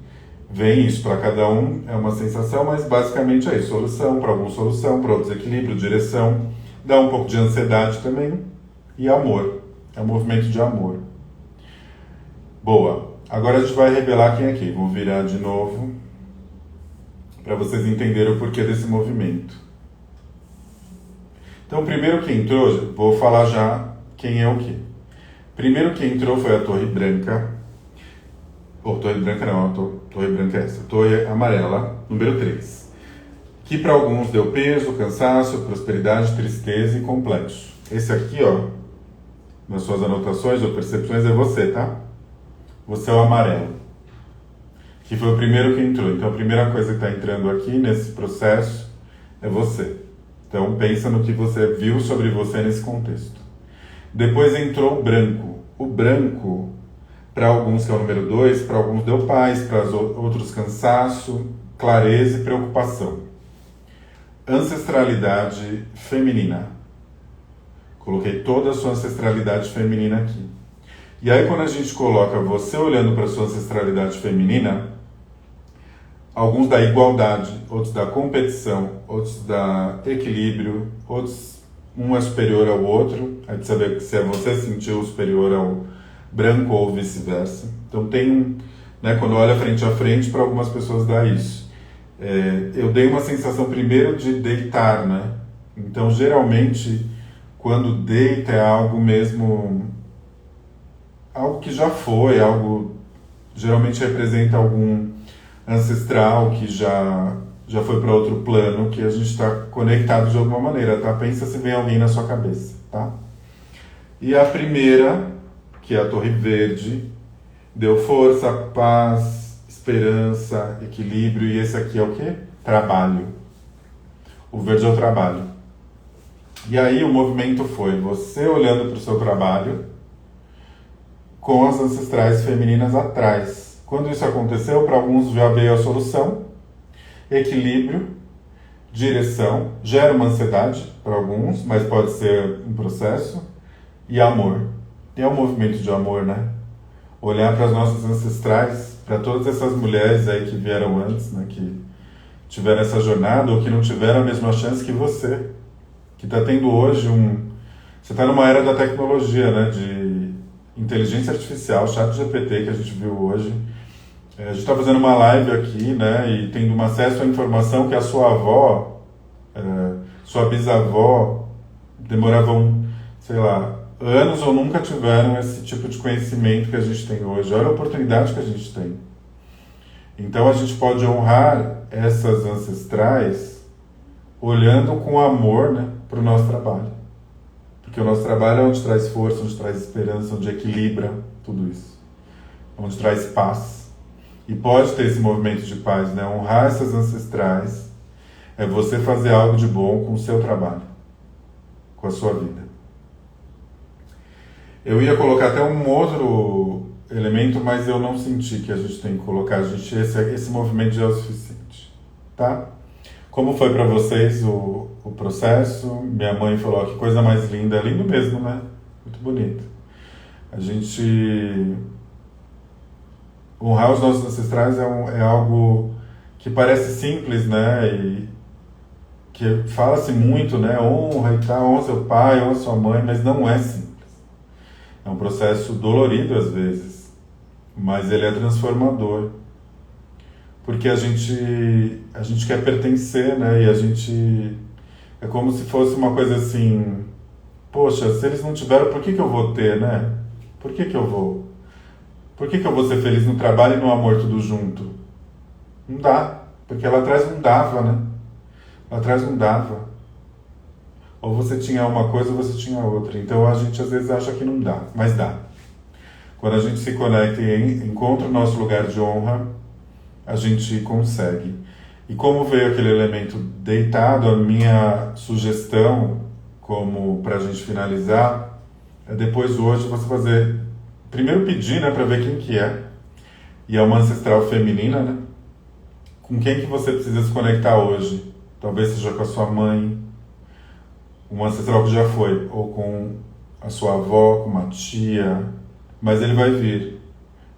vem isso para cada um, é uma sensação, mas basicamente é isso. Solução, para alguns solução, para outros equilíbrio, direção, dá um pouco de ansiedade também, e amor. É um movimento de amor. Boa. Agora a gente vai revelar quem é quem. Vou virar de novo para vocês entenderem o porquê desse movimento. Então, primeiro que entrou, vou falar já quem é o quê. Primeiro que entrou foi a Torre Branca. Ou Torre Branca não, a Torre Branca é essa. Torre Amarela, número 3. Que para alguns deu peso, cansaço, prosperidade, tristeza e complexo. Esse aqui, ó, nas suas anotações ou percepções é você, tá? Você é o amarelo, que foi o primeiro que entrou. Então a primeira coisa que está entrando aqui nesse processo é você. Então pensa no que você viu sobre você nesse contexto. Depois entrou o branco. O branco, para alguns que é o número 2, para alguns deu paz, para outros cansaço, clareza e preocupação. Ancestralidade feminina. Coloquei toda a sua ancestralidade feminina aqui. E aí quando a gente coloca você olhando para a sua ancestralidade feminina, alguns da igualdade, outros da competição, outros da equilíbrio, outros um é superior ao outro, aí precisa saber se é você sentiu superior ao branco ou vice-versa. Então tem né, quando olha frente a frente, para algumas pessoas dá isso. Eu dei uma sensação primeiro de deitar, né? Então geralmente quando deita é algo mesmo... algo que já foi, algo geralmente representa algum ancestral que já foi para outro plano, que a gente está conectado de alguma maneira, tá? Pensa se vem alguém na sua cabeça, tá? E a primeira, que é a Torre Verde, deu força, paz, esperança, equilíbrio, e esse aqui é o quê? Trabalho. O verde é o trabalho. E aí o movimento foi você olhando para o seu trabalho com as ancestrais femininas atrás. Quando isso aconteceu, para alguns já veio a solução, equilíbrio, direção, gera uma ansiedade para alguns, mas pode ser um processo, e amor. E é um movimento de amor, né? Olhar para as nossas ancestrais, para todas essas mulheres aí que vieram antes, né? Que tiveram essa jornada ou que não tiveram a mesma chance que você, que está tendo hoje Você está numa era da tecnologia, né? De inteligência artificial, ChatGPT que a gente viu hoje. A gente está fazendo uma live aqui, né? E tendo um acesso à informação que a sua avó, sua bisavó, demoravam, sei lá, anos ou nunca tiveram esse tipo de conhecimento que a gente tem hoje. Olha a oportunidade que a gente tem. Então a gente pode honrar essas ancestrais olhando com amor, né, para o nosso trabalho. Porque o nosso trabalho é onde traz força, onde traz esperança, onde equilibra tudo isso. Onde traz paz. E pode ter esse movimento de paz, né? Honrar essas ancestrais é você fazer algo de bom com o seu trabalho, com a sua vida. Eu ia colocar até um outro elemento, mas eu não senti que a gente tem que colocar. Esse movimento já é o suficiente, tá? Como foi para vocês o processo? Minha mãe falou, que coisa mais linda. É lindo mesmo, né? Muito bonito. A gente... Honrar os nossos ancestrais é algo que parece simples, né? E que fala-se muito, né? Honra e tal, honra seu pai, honra sua mãe, mas não é simples. É um processo dolorido às vezes, mas ele é transformador. Porque a gente quer pertencer, né? E a gente... É como se fosse uma coisa assim... Poxa, se eles não tiveram, por que eu vou ter, né? Por que eu vou? Por que eu vou ser feliz no trabalho e no amor tudo junto? Não dá. Porque lá atrás não dava, né? Lá atrás não dava. Ou você tinha uma coisa ou você tinha outra. Então a gente às vezes acha que não dá, mas dá. Quando a gente se conecta e encontra o nosso lugar de honra, a gente consegue. E como veio aquele elemento deitado, a minha sugestão, como para a gente finalizar, é depois hoje você fazer... Primeiro pedir, né, para ver quem que é. E é uma ancestral feminina, né? Com quem que você precisa se conectar hoje? Talvez seja com a sua mãe, um ancestral que já foi, ou com a sua avó, com uma tia, mas ele vai vir,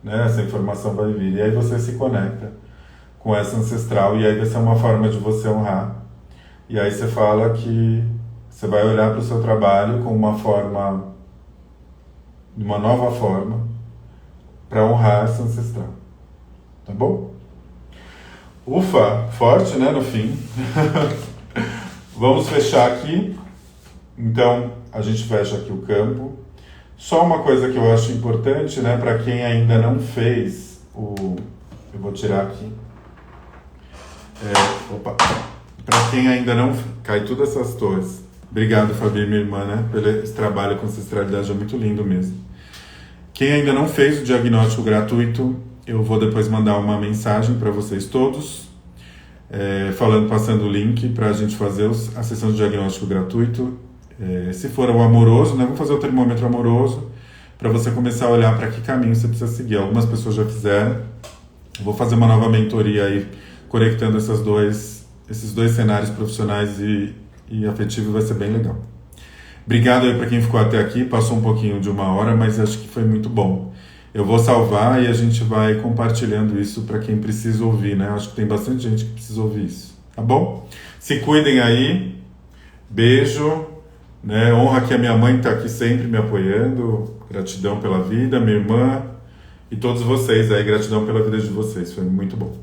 né? Essa informação vai vir. E aí você se conecta com essa ancestral e aí vai ser uma forma de você honrar. E aí você fala que você vai olhar para o seu trabalho com uma forma... de uma nova forma para honrar essa ancestral. Tá bom? Ufa, forte, né, no fim. Vamos fechar aqui. Então, a gente fecha aqui o campo. Só uma coisa que eu acho importante, né, para quem ainda não fez eu vou tirar aqui. Para quem ainda não... Cai todas essas torres. Obrigado, Fabi, minha irmã, né, pelo esse trabalho com ancestralidade, é muito lindo mesmo. Quem ainda não fez o diagnóstico gratuito, eu vou depois mandar uma mensagem para vocês todos, passando o link para a gente fazer a sessão de diagnóstico gratuito. Se for o amoroso, né, vamos fazer o termômetro amoroso, para você começar a olhar para que caminho você precisa seguir. Algumas pessoas já fizeram. Vou fazer uma nova mentoria aí, conectando esses dois cenários profissionais e afetivo, vai ser bem legal. Obrigado aí para quem ficou até aqui, passou um pouquinho de 1 hora, mas acho que foi muito bom. Eu vou salvar e a gente vai compartilhando isso para quem precisa ouvir, né? Acho que tem bastante gente que precisa ouvir isso, tá bom? Se cuidem aí, beijo, né? Honra que a minha mãe está aqui sempre me apoiando, gratidão pela vida, minha irmã e todos vocês aí, gratidão pela vida de vocês, foi muito bom.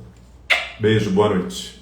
Beijo, boa noite.